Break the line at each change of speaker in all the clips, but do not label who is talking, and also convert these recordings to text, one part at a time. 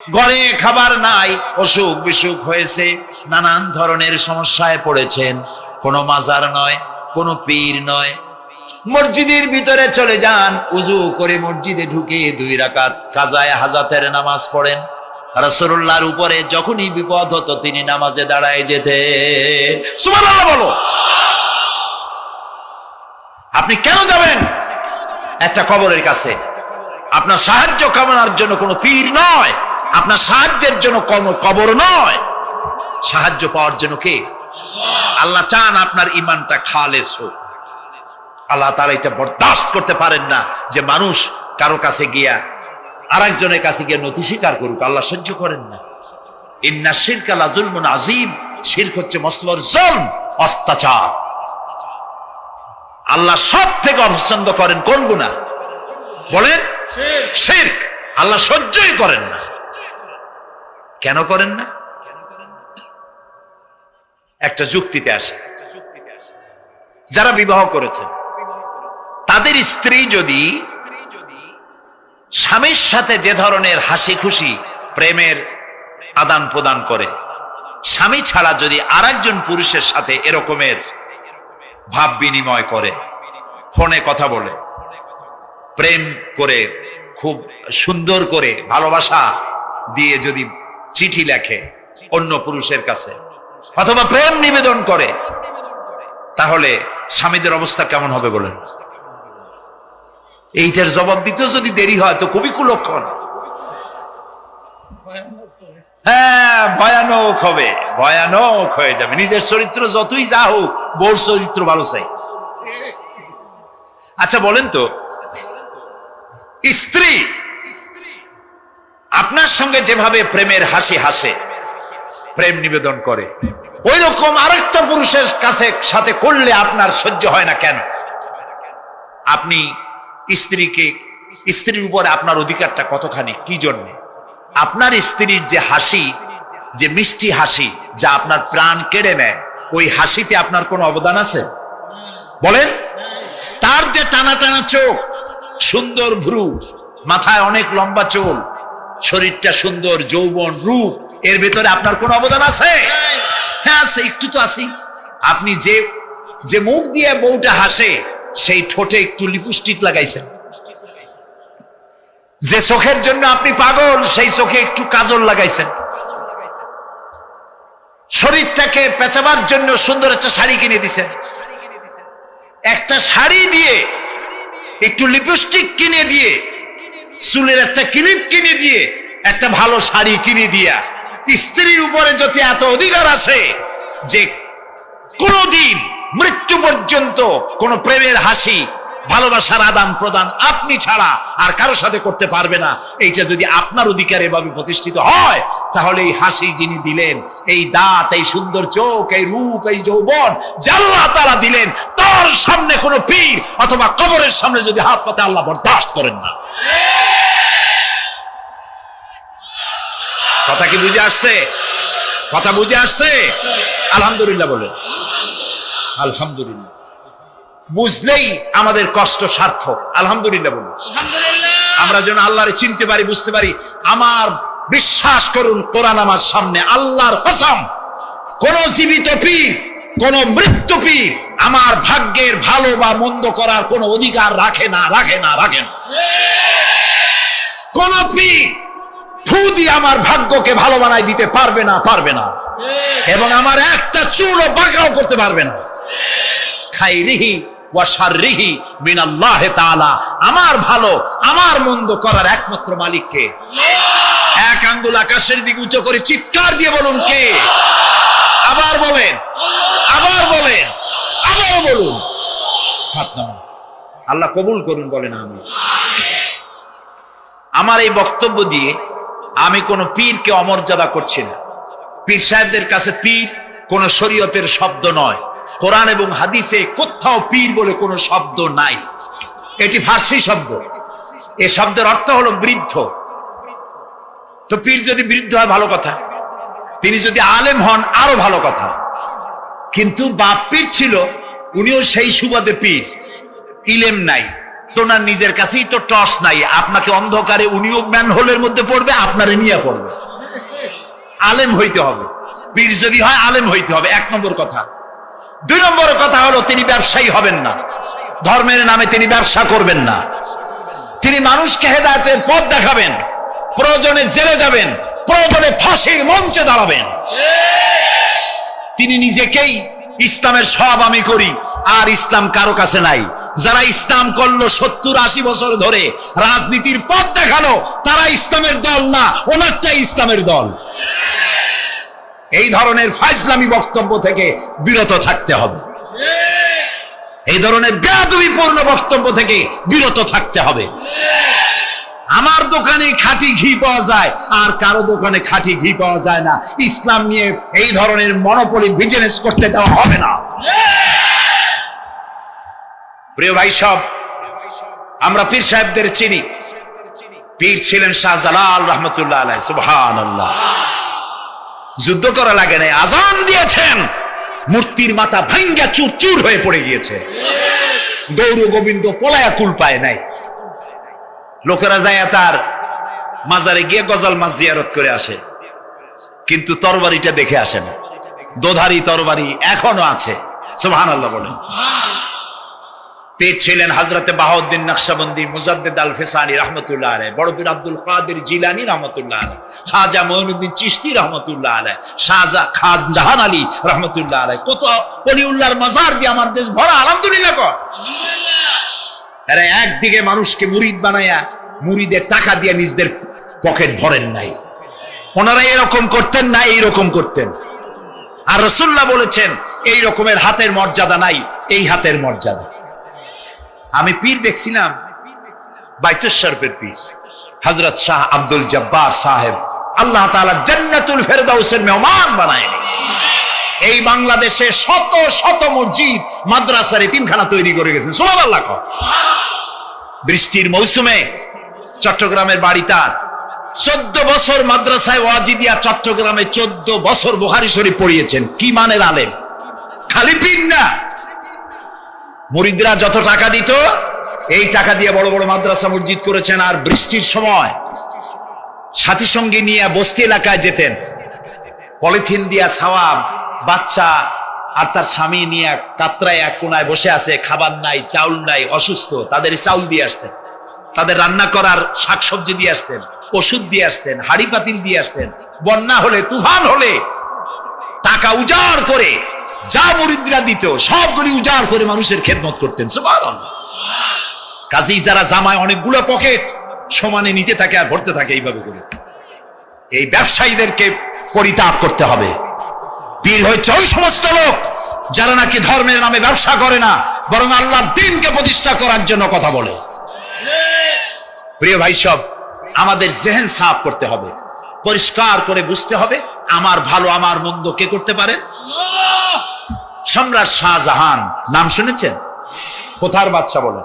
ঘরে খাবার নাই, অসুখ বিসুখ হয়েছে, নানান ধরনের সমস্যায় পড়েছেন। কোনো মাজার নয়, কোনো পীর নয়, মসজিদের ভিতরে চলে যান, উজু করে মসজিদে ঢুকে 2 রাকাত কাজায়ে হাজাতের নামাজ পড়েন। রাসূলুল্লাহর উপরে যখনই বিপদ হতো তিনি নামাজে দাঁড়ায় যেতেন। সুবহানাল্লাহ বলো। আপনি কেন যাবেন একটা কবরের কাছে? আপনার সাহায্য কামনার জন্য কোনো পীর নয়, আপনার সাহায্যের জন্য কোনো কবর নয়, সাহায্য পাওয়ার জন্য কে? আল্লাহ চান আপনার ঈমানটা খালেস হোক। আল্লাহ তাআলা এটা বরদাস্ত করতে পারেন না যে মানুষ কারো কাছে গিয়া আরেকজনের কাছে গিয়ে নথি স্বীকার করুক। আল্লাহ সহ্য করেন না। ইন্না শিরকা লাযুলমুন আযীম, শিরক হচ্ছে মস্ত বড় জুলম, অত্যাচার। আল্লাহ সব থেকে অপছন্দ করেন কোন গুনাহ বলেন? শিরক। আল্লাহ সহ্যই করেন না। কেন করেন না? একটা যুক্তিতে আসে। যারা বিবাহ করেছেন তাদের স্ত্রী যদি স্বামীর সাথে যে ধরনের হাসি খুশি প্রেমের আদান প্রদান করে, স্বামী ছাড়া যদি আরেকজন পুরুষের সাথে এরকমের ভাব বিনিময় করে, ফোনে কথা বলে, প্রেম করে, খুব সুন্দর করে ভালোবাসা দিয়ে যদি চিঠি লেখে অন্য পুরুষের কাছে অথবা প্রেম নিবেদন করে, তাহলে স্বামীদের অবস্থা কেমন হবে বলেন? এইটার জবাব দিতে যদি দেরি হয় তো খুবই কুলক্ষণ। হ্যাঁ, ভয়ানক হবে, ভয়ানক হয়ে যাবে। নিজের চরিত্র যতই যা হোক, বউর চরিত্র ভালো চাই। আচ্ছা বলেন তো, স্ত্রী আপনার সঙ্গে যেভাবে প্রেমের হাসি হাসে, প্রেম নিবেদন করে, ওই রকম আরেকটা পুরুষের কাছে সাথে করলে আপনার সহ্য হয় না কেন? আপনি স্ত্রীর উপরে আপনার অধিকারটা কতখানি, কি জন্যে? আপনার স্ত্রীর যে হাসি, যে মিষ্টি হাসি, যা আপনার প্রাণ কেড়ে নেয়, ওই হাসিতে আপনার কোনো অবদান আছে বলেন? তার যে টানা টানা চোখ, সুন্দর ভ্রু, মাথায় অনেক লম্বা চুল, শরীরটা সুন্দর, যৌবন, রূপ, এর ভেতরে আপনার কোনো অবদান আছে? হ্যাঁ আছে, একটু তো আছে। আপনি যে মুখ দিয়ে বউটা হাসে, সেই ঠোঁটে একটু লিপস্টিক লাগাইছেন। যে চোখের জন্য আপনি পাগল, সেই চোখে একটু কাজল লাগাইছেন। শরীরটাকে পেঁচাবার জন্য সুন্দর একটা শাড়ি কিনে দিছেন। একটা শাড়ি দিয়ে, একটু লিপস্টিক কিনে দিয়ে, চুলের একটা ক্লিপ কিনে দিয়ে, একটা ভালো শাড়ি কিনে দিয়া স্ত্রীর উপরে যদি এত অধিকার আছে যে কোনদিন মৃত্যু পর্যন্ত কোন প্রেমের হাসি, ভালোবাসার আদান প্রদান আপনি ছাড়া আর কারো সাথে করতে পারবে না, এইটা যদি আপনার অধিকার এভাবে প্রতিষ্ঠিত হয়, তাহলে এই হাসি যিনি দিলেন, এই দাঁত, এই সুন্দর চোখ, এই রূপ, এই যৌবন যা আল্লাহ তাআলা দিলেন, তার সামনে কোন পীর অথবা কবরের সামনে যদি হাত পাতে, আল্লাহ বরদাস্ত করেন না। কথা কি বুঝে আসছে? কথা বুঝে আসছে? আলহামদুলিল্লাহ বলেন। আলহামদুলিল্লাহ। বুঝলেই আমাদের কষ্ট সার্থক। আলহামদুলিল্লাহ বলুন। আমরা যেন আল্লাহরে চিনতে পারি, বুঝতে পারি। আমার বিশ্বাস করুন, কোরআন আমার সামনে, আল্লাহর কসম, কোন জীবিত পীর, কোন মৃত্যু পীর আমার ভাগ্যের ভালো বা মন্দ করার কোন অধিকার রাখে না, রাখে না, রাখে না। কোন পীর ফু দিয়ে আমার ভাগ্যকে ভালো বানাই দিতে পারবে না, পারবে না, এবং আমার একটা চুলও বাঁকাও করতে পারবে না। খাইরিহি ওয়া শাররিহি মিনাল্লাহ তাআলা। আমার ভালো, আমার মন্দ করার একমাত্র মালিক কে? এক আঙ্গুল আকাশের দিকে উঁচু করে চিৎকার দিয়ে বলুন, কে? আবার বলেন, আবার বলেন, আবারও বলুন। হাত নামান। আল্লাহ কবুল করুন, বলেন আমিন। আমার এই বক্তব্য দিয়ে আমি কোন পীরকে অমর্যাদা করছি না। পীর সাহেবদের কাছে পীর কোন শরীয়তের শব্দ নয়। কোরআন এবং হাদিসে কোথাও পীর বলে কোন শব্দ নাই। এটি ফার্সি শব্দ। এই শব্দের অর্থ হলো বৃদ্ধ। তো পীর যদি বৃদ্ধ হয় ভালো কথা, তিনি যদি আলেম হন আরো ভালো কথা। কিন্তু বাপ পীর ছিল, উনিও সেই সুবাদে পীর, ইলেম নাই। তোনার নিজের কাছেই তো টর্চ নাই, আপনাকে অন্ধকারে উনিও ম্যানহোলের মধ্যে পড়বে, আপনারে নিয়ে পড়বে। আলেম হইতে হবে, পীর যদি হয় আলেম হইতে হবে, 1 নম্বর কথা। 2 নম্বর কথা হলো তিনি ব্যবসায়ী হবেন না, ধর্মের নামে তিনি ব্যবসা করবেন না। তিনি মানুষকে হেদায়েতের পথ দেখাবেন, প্রয়োজনে জেলে যাবেন, প্রয়োজনে ফাঁসির মঞ্চে দাঁড়াবেন। তিনি নিজেকেই ইসলামের সব আমি করি, আর ইসলাম কারো কাছে নাই। যারা ইসলাম করলো 70-80 বছর ধরে, রাজনীতির পথ দেখালো, তারা ইসলামের দল না, ওনারটাই ইসলামের দল। এই ধরনের ফাজলামি বক্তব্য থেকে বিরত থাকতে হবে, এই ধরনের বেয়াদবিপূর্ণ বক্তব্য থেকে বিরত থাকতে হবে। আমার দোকানে খাঁটি ঘি পাওয়া যায়, আর কারো দোকানে খাঁটি ঘি পাওয়া যায় না। ইসলাম নিয়ে এই ধরনের মনোপলি বিজনেস করতে দেওয়া হবে না। প্রিয় ভাই সব, আমরা পীর সাহেবদের চিনি। পীর ছিলেন শাহজালাল রহমতুল্লাহ আলাইহি, সুবহানাল্লাহ। যুদ্ধ করা লাগে নাই, আজান দিয়েছেন, মূর্তির মাথা ভাঙ্গা চুর চুর হয়ে পড়ে গিয়েছে। গৌর গোবিন্দ পলায়া কুল পায় নাই। লোকেরা যায় তার মাজারে গিয়ে গজাল মাছ জিয়ারত করে আসে, কিন্তু তরবারিটা দেখে আসে না। দোধারি তরবারি এখনো আছে, সুবহানাল্লাহ বলেন। পীর ছিলেন হযরতে বাহাউদ্দিন নকশবন্দি, মুজাদ্দিদ আল ফিসানি রহমতুল্লাহ আলাইহি, বড় পীর আব্দুল কাদের জিলানী রহমতুল্লাহ আলাইহি, খাজা মঈনুদ্দিন চিশতি রহমতুল্লাহ আলাইহি, খাজা জাহান আলী রহমতুল্লাহ আলাইহি। কত ওলিউল্লাহর মাজার দিয়ে আমার দেশ ভরা, আলহামদুলিল্লাহ কর। এরা একদিকে মানুষকে মুরিদ বানায়া মুরিদের টাকা দিয়ে নিজেদের পকেট ভরেন নাই। ওনারা এরকম করতেন না, এইরকম করতেন। আর রাসূলুল্লাহ বলেছেন এই রকমের হাতের মর্যাদা নাই, এই হাতের মর্যাদা। আমি পীর দেখছিলাম, বাইতুল শরফের পীর হযরত শাহ আব্দুল জব্বার সাহেব, আল্লাহ তাআলা জান্নাতুল ফেরদাউসের মেহমান বানায়। এই বাংলাদেশে শত শত মসজিদ, মাদ্রাসার এতিমখানা তৈরি করে গেছেন, সুবহানাল্লাহ। বৃষ্টির মৌসুমে চট্টগ্রামের বাড়ি তার, 14 বছর মাদ্রাসায় ওয়াজিদিয়া চট্টগ্রামে 14 বছর বুখারী শরীফ পড়িয়েছেন। কি মানের আলেম, খালি পীর না। মুরিদরা যত টাকা দিত, এই টাকা দিয়ে বড় বড় মাদ্রাসা মসজিদ করেছেন। আর বৃষ্টির সময় সাথী সঙ্গী নিয়ে বস্তি এলাকায় যেতেন, পলিথিন দিয়া ছাওয়া, বাচ্চা আর তার স্বামী নিয়ে কাতরায় এক কোনায় বসে আছে, খাবার নাই, চাউল নাই, অসুস্থ, তাদের চাউল দিয়ে আসতেন, তাদের রান্না করার শাকসবজি দিয়ে আসতেন, ওষুধ দিয়ে আসতেন, হাড়ি পাতিল দিয়ে আসতেন। বন্যা হলে, তুফান হলে টাকা উজাড় করে যা মুরিদরা দিত সবগুলি উজাড় করে মানুষের খেদমত করতেন, সুবহানাল্লাহ। কাজেই যারা জামায় অনেকগুলো পকেট সমানে নিতে থাকে আর ভরতে থাকে, এইভাবে করে এই ব্যবসায়ীদেরকে পরিত্যাগ করতে হবে। পীর হচ্ছে ওই সমস্ত লোক যারা নাকি ধর্মের নামে ব্যবসা করে না, বরং আল্লাহর দ্বীনকে প্রতিষ্ঠা করার জন্য কথা বলে। প্রিয় ভাই সব, আমাদের জেহেন সাফ করতে হবে, পরিষ্কার করে বুঝতে হবে আমার ভালো আমার মন্দ কে করতে পারে। সম্রাট শাহজাহান নাম শুনেছেন? কোথার বাদশা বলেন?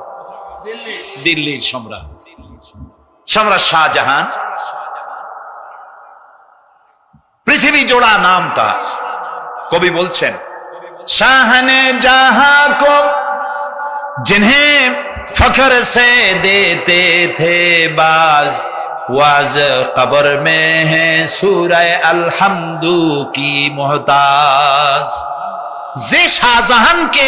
দিল্লির সম্রাট। সম্রাট শাহজাহান পৃথিবী জোড়া নাম তার। কবি বলছেন, শাহনে জাহাं को जिन्हें फख्र से देते थे बाज, वाज कब्र में है सूरह अलहम्दु की मोहताज। যে শাহজাহানকে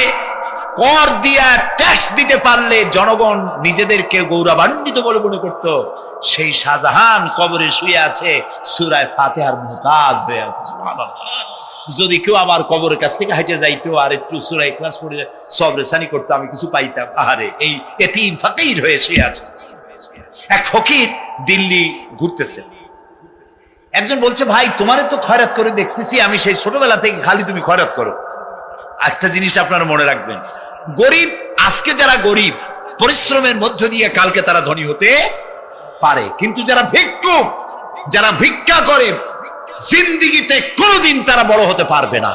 কর দিয়া ট্যাক্স দিতে পারলে জনগণ নিজেদেরকে গৌরবান্বিত বলে মনে করত, সেই শাহজাহান কবরে শুয়ে আছে, সূরা ফাতিহার মুহতাজ হয়ে আছে, সুবহানাল্লাহ। যদি কেউ আমার কবরের কাছ থেকে হেঁটে যাইতো আর একটু সূরা ইখলাস পড়ে সবরেসানি করতো, আমি কিছু পাইতাম। আহারে, এই এতিম ফকির হয়ে শুয়ে আছে। এক ফকির দিল্লি ঘুরতেছে, একজন বলছে, ভাই তোমারে তো খয়রাত করে দেখতেছি আমি সেই ছোটবেলা থেকে, খালি তুমি খয়রাত করো। একটা জিনিস আপনারা মনে রাখবেন, গরিব, আজকে যারা গরিব পরিশ্রমের মধ্য দিয়ে কালকে তারা ধনী হতে পারে, কিন্তু যারা ভিক্ষুক, যারা ভিক্ষা করে, জিন্দেগিতে কোনোদিন তারা বড় হতে পারবে না।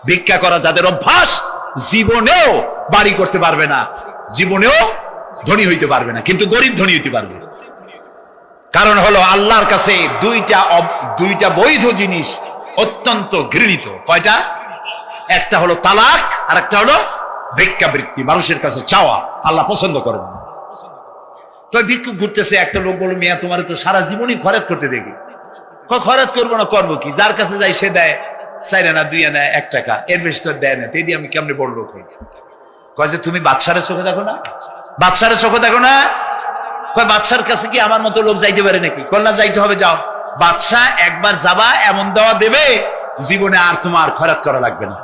ভিক্ষা করা যাদের অভ্যাস, জীবনেও বাড়ি করতে পারবে না, জীবনেও ধনী হইতে পারবে না, কিন্তু গরিব ধনী হইতে পারবে। কারণ হলো আল্লাহর কাছে দুইটা বৈধ জিনিস অত্যন্ত ঘৃণিত। কয়টা? একটা হলো তালাক, আর একটা হলো ভিক্ষাবৃত্তি, মানুষের কাছে চাওয়া আল্লাহ পছন্দ করেন না। তো ভিক্ষুক ঘুরতেছে, একটা লোক বলল, মিয়া তোমার তো সারা জীবনই খরচ করতে দেখি। খরচ করবো না, করবো কি? যার কাছে যাই সে দেয় 4 আনা 2 আনা 1 টাকা, এর বেশি তো দেয় না। তেদি আমি কেমনে বড় লোক হই? কয় যে তুমি বাদশার চোখে দেখো না, বাদশার চোখে দেখো না। কয় বাদশার কাছে কি আমার মতো লোক যাইতে পারে নাকি? কল না, যাইতে হবে, যাও। বাদশা একবার যাবা, এমন দেওয়া দেবে জীবনে আর তোমার খরচ করা লাগবে না।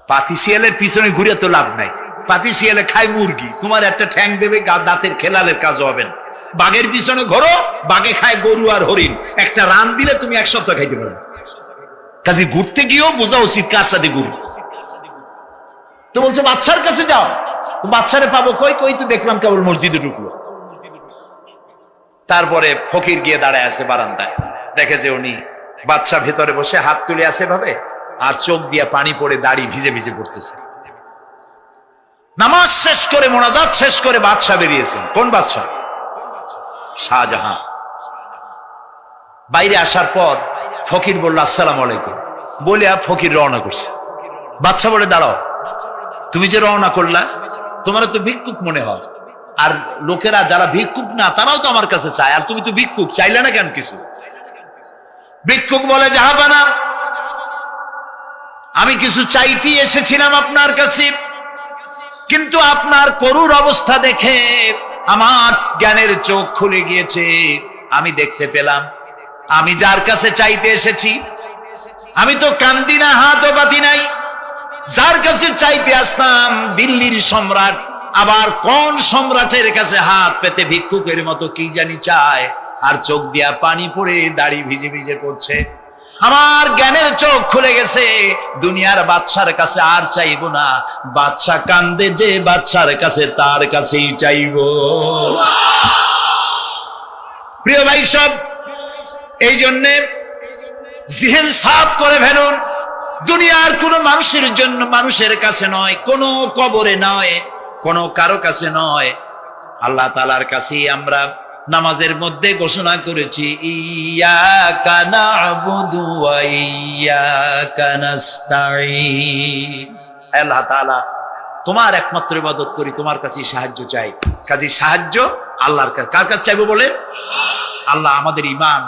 পাতি শিয়ালের পিছনে ঘুরে তো লাভ নাই। পাতি শিয়ালে খায় মুরগি, তোমার একটা ঠ্যাং দেবে, দাঁতের খেলালের কাজ হবে না। বাঘের পিছনে ঘোরো, বাঘে খায় গরু আর হরিণ, একটা রান দিলে তুমি 1 সপ্তাহ খাইতে পারবে। কাজে ঘুরতে গিয়েও বোঝা উচিত কার সাথে ঘুরি। তো বলছে বাদশার কাছে যাও। তো বাদশারে পাবো কই? কই তো দেখলাম কেবল মসজিদে ঢুকলো। তারপরে ফকির গিয়ে দাঁড়ায় আছে বারান্দায়, দেখে যে উনি বাদশা ভেতরে বসে হাত তুলে আছে ভাবে, আর চোখ দিয়ে পানি পড়ে দাড়ি ভিজে ভিজে পড়তেছে। নামাজ শেষ করে, মোনাজাত শেষ করে বাদশা বেরিয়েছেন। কোন বাদশা? শাহজাহান। বাইরে আসার পর ফকির বলল আসসালামু আলাইকুম, বলে ফকির রওনা করছে। বাদশা বলে দাঁড়াও, তুমি যে রওনা করলা, তোমার তো ভিক্ষুক মনে হয়, আর লোকেরা যারা ভিক্ষুক না তারাও তো আমার কাছে চায়, আর তুমি তো ভিক্ষুক, চাইলে না কেন কিছু? ভিক্ষুক বলে জাহাপানা, আমি কিছু চাইতে এসেছিলাম আপনার কাছে, কিন্তু আপনার করুণ অবস্থা দেখে আমার জ্ঞানের চোখ খুলে গিয়েছে। আমি দেখতে পেলাম আমি যার কাছে চাইতে এসেছি, আমি তো কান্দি না, হাতও পাতি নাই। যার কাছে চাইতে আসলাম দিল্লির সম্রাট, আবার কোন সম্রাটের কাছে হাত পেতে ভিক্ষুকের মতো কি জানি চায়, আর চোখ দিয়া পানি পড়ে দাড়ি ভিজে ভিজে পড়ছে। আমার জ্ঞানের চোখ খুলে গেছে, দুনিয়ার বাদশার কাছে আর চাইবো না। বাদশা কান্দে যে বাদশার কাছে, তার কাছেই চাইবো। প্রিয় ভাই সব, এই জন্যে জিহেন সাফ করে ফেলুন। দুনিয়ার কোন মানুষের জন্য, মানুষের কাছে নয়, কোন কবরে নয়, কোন কারো কাছে নয়, আল্লাহ তাআলার কাছেই আমরা নামাজের মধ্যে ঘোষণা করেছি, ইয়াকা না'বুদু ওয়া ইয়াকা নাস্তাঈন। আল্লাহ তাআলা, তোমার একমাত্র ইবাদত করি, তোমার কাছেই সাহায্য চাই। কাজেই সাহায্য আল্লাহর কাছে। কার কাছে চাইবো বলে? আল্লাহ আমাদের ঈমান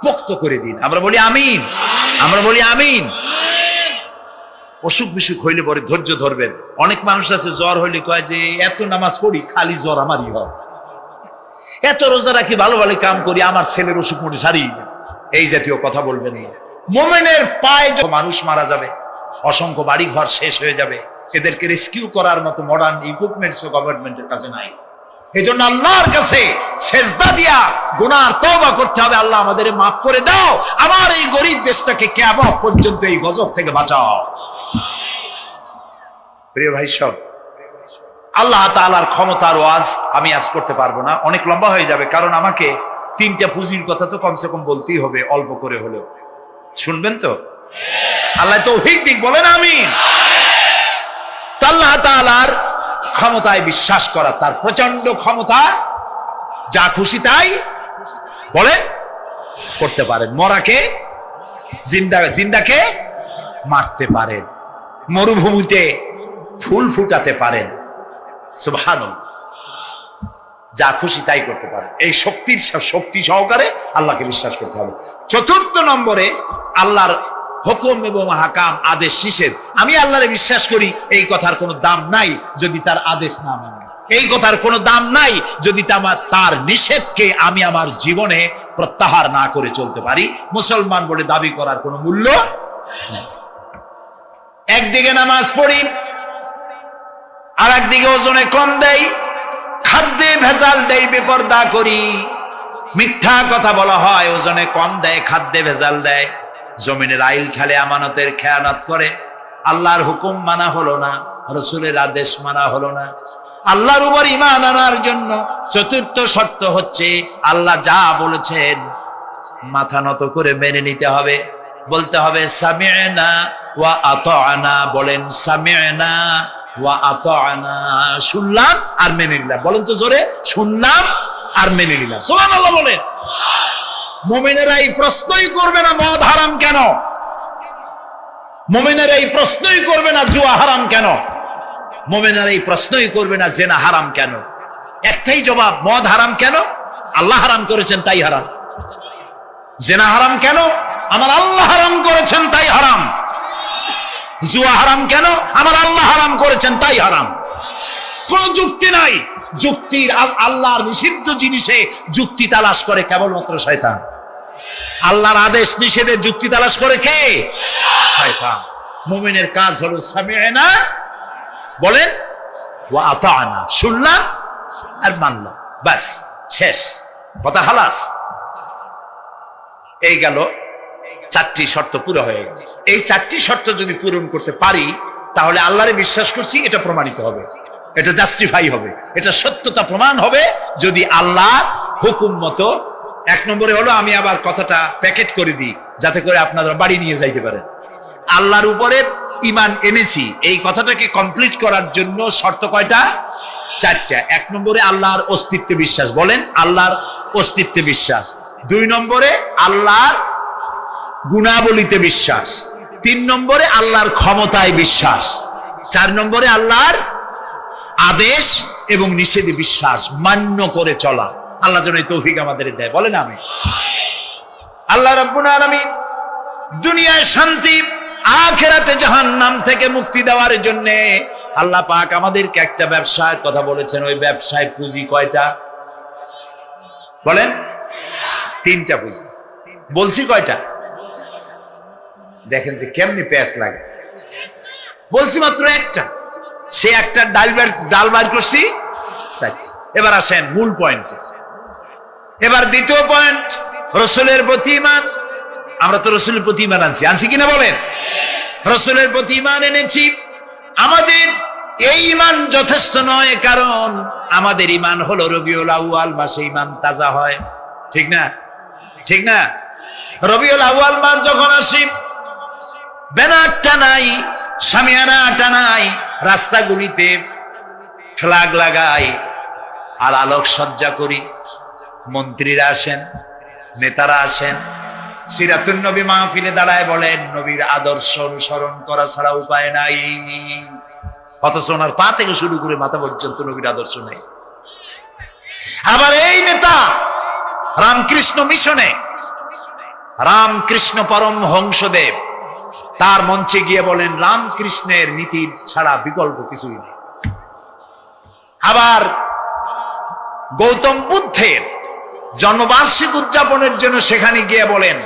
পোক্ত করে দিন। আমরা বলি আমিন, আমরা বলি আমিন। অসুখ বিসুখ হইলে পরে ধৈর্য ধরবেন। অনেক মানুষ আছে জ্বর হইলে কয় যে এত নামাজ পড়ি, খালি জ্বর আমারই হয়, এত রোজা রাখি, ভালো ভালো কাম করি, আমার ছেলের অসুখ মোটে সারি। এই জাতীয় কথা বলবেন না। মোমেনের পায়ে মানুষ মারা যাবে, অসংখ্য বাড়ি ঘর শেষ হয়ে যাবে, এদেরকে রেস্কিউ করার মতো মডার্ন ইকুইপমেন্টস গভর্নমেন্টের কাছে নাই। এই জন্য আল্লাহর কাছে সেজদা দিয়া গুনার তওবা করতে হবে। আল্লাহ আমাদের মাফ করে দাও, আমার এই গরিব দেশটাকে কিয়ামত পর্যন্ত এই গজব থেকে বাঁচাও। প্রিয় ভাই সব, আল্লাহ তাআলার ক্ষমতার ওয়াজ আমি আজ করতে পারবো না, অনেক লম্বা হয়ে যাবে। কারণ আমাকে 3টা পুঁজির কথা তো কমসে কম বলতেই হবে, অল্প করে হলেও। শুনবেন তো? আল্লাহ তৌফিক দিক, বলেন আমিন। তো আল্লাহ তাআলার ক্ষমতায় বিশ্বাস করা, তার প্রচন্ড ক্ষমতা, যা খুশি তাই বলেন করতে পারেন। মরাকে জিন্দা, জিন্দাকে মারতে পারেন, মরুভূমিতে ফুল ফুটাতে পারেন। সুবহানাল্লাহ, যা খুশি তাই করতে পারে। এই শক্তি সহকারে আল্লাহকে বিশ্বাস করতে হবে। 4 নম্বরে আল্লাহর হুকুম এবং হাকাম, আদেশ নিষেধ। আমি আল্লাহরে বিশ্বাস করি, এই কথার কোনো দাম নাই যদি তার আদেশ না মানি। এই কথার কোনো দাম নাই যদি তার নিষেধকে আমি আমার জীবনে প্রত্যাহার না করে চলতে পারি। মুসলমান বলে দাবি করার কোনো মূল্য নেই। একদিকে নামাজ পড়ি, আর একদিকে ওজনে কম দেয়, খাদ্যে ভেজাল দেয়, বেপরদা করি, মিথ্যা কথা বলা হয়, ওজনে কম দেয়, খাদ্যে ভেজাল দেয়, জমিনের আইল ঠালে আমানতের খেয়ানত করে, আল্লাহর হুকুম মানা হলো না, রাসূলের আদেশ মানা হলো না। আল্লাহর উপর ঈমান আনার জন্য 4র্থ শর্ত হচ্ছে আল্লাহ যা বলেছেন মাথা নত করে মেনে নিতে হবে। বলতে হবে সামি'না ওয়া আতা'না। বলেন সামি'না ওয়া আতা'না, শুনলাম আর মেনে নিলাম। বলেন তো জোরে, শুনলাম আর মেনে নিলাম। সুবহানাল্লাহ বলেন। মুমিনেরা এই প্রশ্নই করবে না মদ হারাম কেন, মুমিনেরা এই প্রশ্নই করবে না জুয়া হারাম কেন। মুমিনেরা এই প্রশ্নই করবে না জেনা হারাম কেন। একটাই জবাব, মদ হারাম কেন? আল্লাহ হারাম করেছেন তাই হারাম। জেনা হারাম কেন? আমার আল্লাহ হারাম করেছেন তাই হারাম। জুয়া হারাম কেন? আমার আল্লাহ হারাম করেছেন তাই হারাম। কোন যুক্তি নাই। যুক্তির আল্লাহর নিষিদ্ধ জিনিসে যুক্তি তালাশ করে কেবলমাত্র শয়তান। আল্লাহর আদেশ নিষেধে যুক্তি তালাশ করে কে? শয়তান। মুমিনের কাজ হলো সামি'না, বলেন, ওয়া আতা'না, শুনলাম আর মানলাম, বাস, শেষ কথা, খালাস। এই গেল, চারটি শর্ত পুরো হয়ে গেল। এই চারটি শর্ত যদি পূরণ করতে পারি তাহলে আল্লাহরে বিশ্বাস করছি এটা প্রমাণিত হবে, এটা জাস্টিফাই হবে, এটা সত্যতা প্রমাণ হবে যদি আল্লাহ হুকুম মতো। এক নম্বরে হলো, আমি আবার কথাটা প্যাকেট করে দিই যাতে করে আপনারা বাড়ি নিয়ে যাইতে পারেন। আল্লাহর উপরে ঈমান এনেছি, এই কথাটাকে কমপ্লিট করার জন্য শর্ত কয়টা? চারটা। এক নম্বরে আল্লাহর অস্তিত্বে বিশ্বাস, বলেন আল্লাহর অস্তিত্বে বিশ্বাস। দুই নম্বরে আল্লাহর গুণাবলীতে বিশ্বাস। তিন নম্বরে আল্লাহর ক্ষমতায় বিশ্বাস। চার নম্বরে আল্লাহর আদেশ এবং নিষেধে বিশ্বাস, মান্য করে চলা। আল্লাহ যেন এই তৌফিক আমাদের দেয়, বলেন আমিন। আল্লাহ রাব্বুল আলামিন দুনিয়ায় শান্তি, আখিরাতে জাহান্নাম থেকে মুক্তি দেওয়ার জন্য আল্লাহ পাক আমাদেরকে একটা ব্যবসার কথা বলেছেন। ওই ব্যবসায় পুঁজি কয়টা? বলেন। তিনটা পুঁজি। বলছি কয়টা? দেখেন যে কেমনি প্যাঁচ লাগে। বলছি মাত্র একটা, সে একটা ডাল বার করছি চারটা। এবার আসেন মূল পয়েন্টে। এবার দ্বিতীয় পয়েন্ট, রাসূলের প্রতি ঈমান। আমরা তো রাসূলের প্রতি ঈমান আনছি কিনা বলেন? রাসূলের প্রতি ঈমান এনেছি। আমাদের এই ঈমান যথেষ্ট নয়, কারণ আমাদের ঈমান হলো রবিউল আউয়াল মাসে ঈমান তাজা হয়, ঠিক না? ঠিক না? রবিউল আউয়াল মাস যখন আসি, ব্যানারটা নাই, শামিয়ানাটা নাই, রাস্তাগুলিতে ফ্ল্যাগ লাগাই আর আলোক সজ্জা করি। মন্ত্রীরা আসেন, নেতারা আসেন, সিরাতুন নবী মাহফিলে দাঁড়ায় বলেন নবীর আদর্শ অনুসরণ করা ছাড়া উপায় নাই। অথচ ওনার পা থেকে শুরু করে মাথা পর্যন্ত নবীর আদর্শ নেই। আবার এই নেতা রামকৃষ্ণ মিশনে, রামকৃষ্ণ পরমহংসদেব তার মঞ্চে গিয়ে বলেন রামকৃষ্ণের নীতি ছাড়া বিকল্প কিছুই নেই। আবার গৌতম বুদ্ধের জন্মবার্ষিকী উদযাপনের জন্য সেখানে গিয়ে বলেন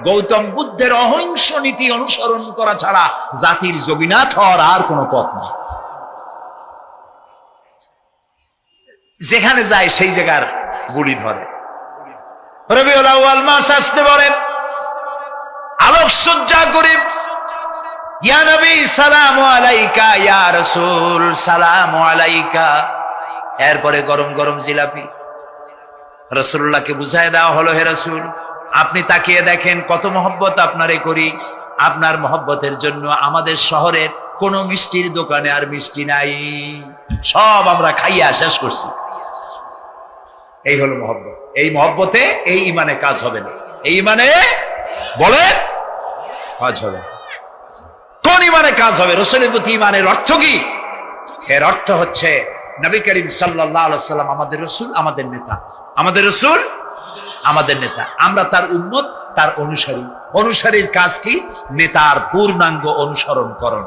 গৌতম বুদ্ধের অহিংস নীতি অনুসরণ করা ছাড়া জাতির যোগীনাথ হওয়ার আর কোনো পথ নেই। যেখানে যায় সেই জায়গার গুলি ধরে। রবিউল আউয়াল মাস আসতে বলেন, আলোকসজ্জা করে ইয়া নবী সালামু আলাইকা, ইয়া রাসূল সালামু আলাইকা। এরপরে গরম গরম জিলাপি রাসূলুল্লাহকে বুঝায় দেওয়া হলো, হে রাসূল আপনি তাকিয়ে দেখেন কত মহব্বত আপনারে করি। আপনার মহব্বতের জন্য আমাদের শহরের কোন মিষ্টির দোকানে আর মিষ্টি নাই, সব আমরা খাইয়া শেষ করছি। এই হলো মহব্বত। এই মহব্বতে এই ঈমানে কাজ হবে না। এই ঈমানে বলেন কাজ হবে। কোন ঈমানে কাজ হবে? রাসূলের প্রতি ঈমানের অর্থ কি? এর অর্থ হচ্ছে নবী করিম সাল্লাল্লাহু আলাইহি ওয়াসাল্লাম আমাদের রাসূল, আমাদের নেতা। আমাদের রাসূল আমাদের নেতা, আমরা তার উম্মত, তার অনুসারী। অনুসারীর কাজ কি? নেতার পূর্ণাঙ্গ অনুসরণ করণ।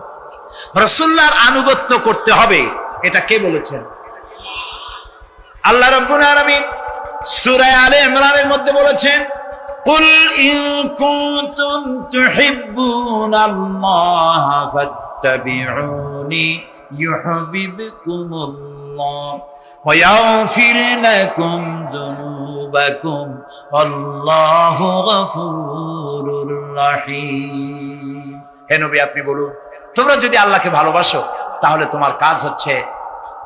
রাসূলুল্লাহর আনুগত্য করতে হবে। এটা কে বলেছেন? আল্লাহ রাব্বুল আলামিন সূরা আলে ইমরানের মধ্যে বলেছেন, কুল ইন কুনতুম তুহিব্বুনাল্লাহ ফাত্তাবিউনি ইউহিব্বুকুমুল্লাহ ওয়া ইয়াগফির লাকুম যুনুবাকুম আল্লাহু গফুরুর রহিম। হে নবী আপনি বলুন, তোমরা যদি আল্লাহকে ভালোবাসো তাহলে তোমার কাজ হচ্ছে,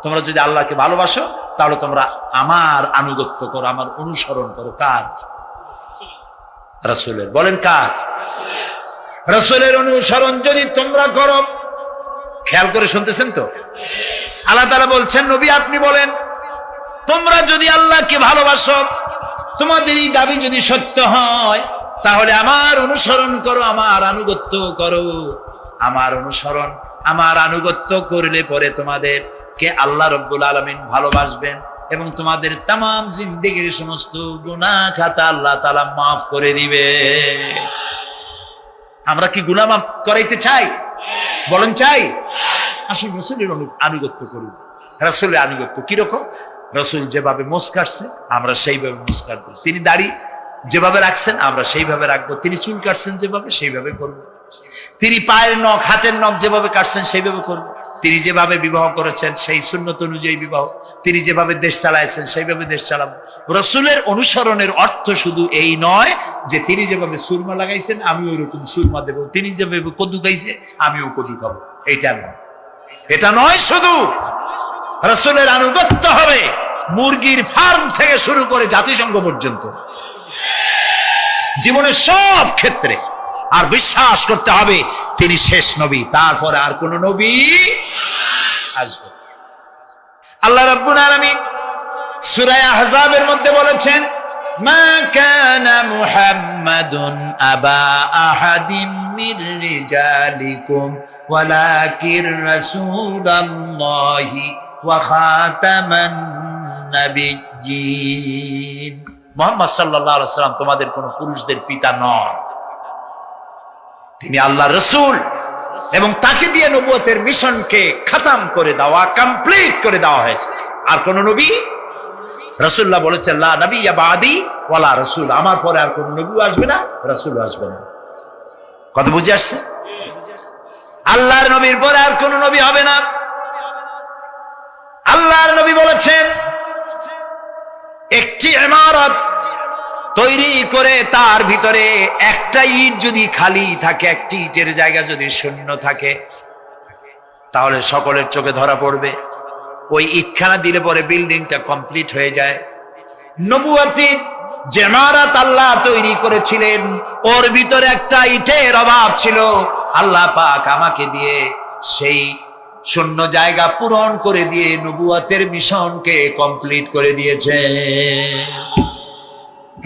তোমরা যদি আল্লাহকে ভালোবাসো তাহলে তোমরা আমার আনুগত্য করো, আমার অনুসরণ করো। কার? রাসূলের। বলেন কার? রাসূলের অনুসরণ যদি তোমরা করো, খেয়াল করে শুনতেছেন তো? আল্লাহ তাআলা বলছেন নবী আপনি বলেন, তোমরা যদি আল্লাহকে ভালোবাসো, তোমাদের এই দাবি যদি সত্য হয়, তাহলে আমার অনুসরণ করো, আমার আনুগত্য করো। আমার অনুসরণ আমার আনুগত্য করলে পরে তোমাদেরকে আল্লাহ রাব্বুল আলামিন ভালোবাসবেন এবং তোমাদের তামাম জিন্দেগির সমস্ত গুনাহ খাতা আল্লাহ তাআলা মাফ করে দিবে। আমরা কি গুনাহ মাফ করাইতে চাই? বলেন চাই? আসুন রাসূলের আনুগত্য করুন। রাসূলের আনুগত্য কিরকম? রাসূল যেভাবে মোস কাটছে আমরা সেইভাবে মোস কাটবো, তিনি দাড়ি যেভাবে রাখছেন আমরা সেইভাবে রাখবো, তিনি চুল কাটছেন যেভাবে সেইভাবে করবো, তিনি পায়ের নখ হাতের নখ যেভাবে কাটছেন সেইভাবে করবো, তিনি যেভাবে বিবাহ করেছেন সেই সুন্নত অনুযায়ী বিবাহ, তিনি যেভাবে দেশ চালাইছেন সেইভাবে দেশ চালাবো। রাসূলের অনুসরণের অর্থ শুধু এই নয় যে তিনি যেভাবে সুরমা লাগাইছেন আমি ওইরকম সুরমা দেবো, তিনি যেভাবে কদু খাইছে আমিও কদু খাবো, এটা নয়। এটা নয়, শুধু রাসূলের আনুগত্য হবে মুরগির ফার্ম থেকে শুরু করে জাতিসংঘ পর্যন্ত, জীবনের সব ক্ষেত্রে। আর বিশ্বাস করতে হবে তিনি শেষ নবী, তারপরে আর কোন নবী আসবে। আল্লাহ রাব্বুল আলামিন সূরা আহজাবের মধ্যে বলেছেন, মা কানা মুহাম্মাদুন আবা আহাদিম মির রিজালিকুম ওয়ালাকিন রাসূলুল্লাহি ওয়া খাতামান নাবিয়্যিন। মুহাম্মদ সাল্লাল্লাহু আলাইহি ওয়াসাল্লাম তোমাদের কোন পুরুষদের পিতা নন, তিনি আল্লাহর রাসূল এবং তাকে দিয়ে নবুয়তের মিশনকে খতম করে দেওয়া, কমপ্লিট করে দেওয়া হয়েছে। আর কোন নবী, রাসূলুল্লাহ বলেছেন লা নাবিয়্যা বাদি ওয়ালা রাসূল, আমার পরে আর কোন নবী আসবে না, রাসূল আসবে না। কথা বুঝে আসছে? আল্লাহর নবীর পরে আর কোন নবী হবে না। আল্লাহর নবী বলেছেন একটি ইমারত তৈরি করে তার ভিতরে একটা ইট যদি খালি থাকে, একটি ইটের জায়গা যদি শূন্য থাকে, তাহলে সকলের চোখে ধরা পড়বে। ওই ইটখানা দিলে পরে বিল্ডিংটা কমপ্লিট হয়ে যায়। নবুয়তের যে ইমারত আল্লাহ তৈরি করেছিলেন ওর ভিতরে একটা ইটের অভাব ছিল, আল্লাহ পাক আমাকে দিয়ে সেই শূন্য জায়গা পূরণ করে দিয়ে নবুয়তের মিশনকে কমপ্লিট করে দিয়েছে।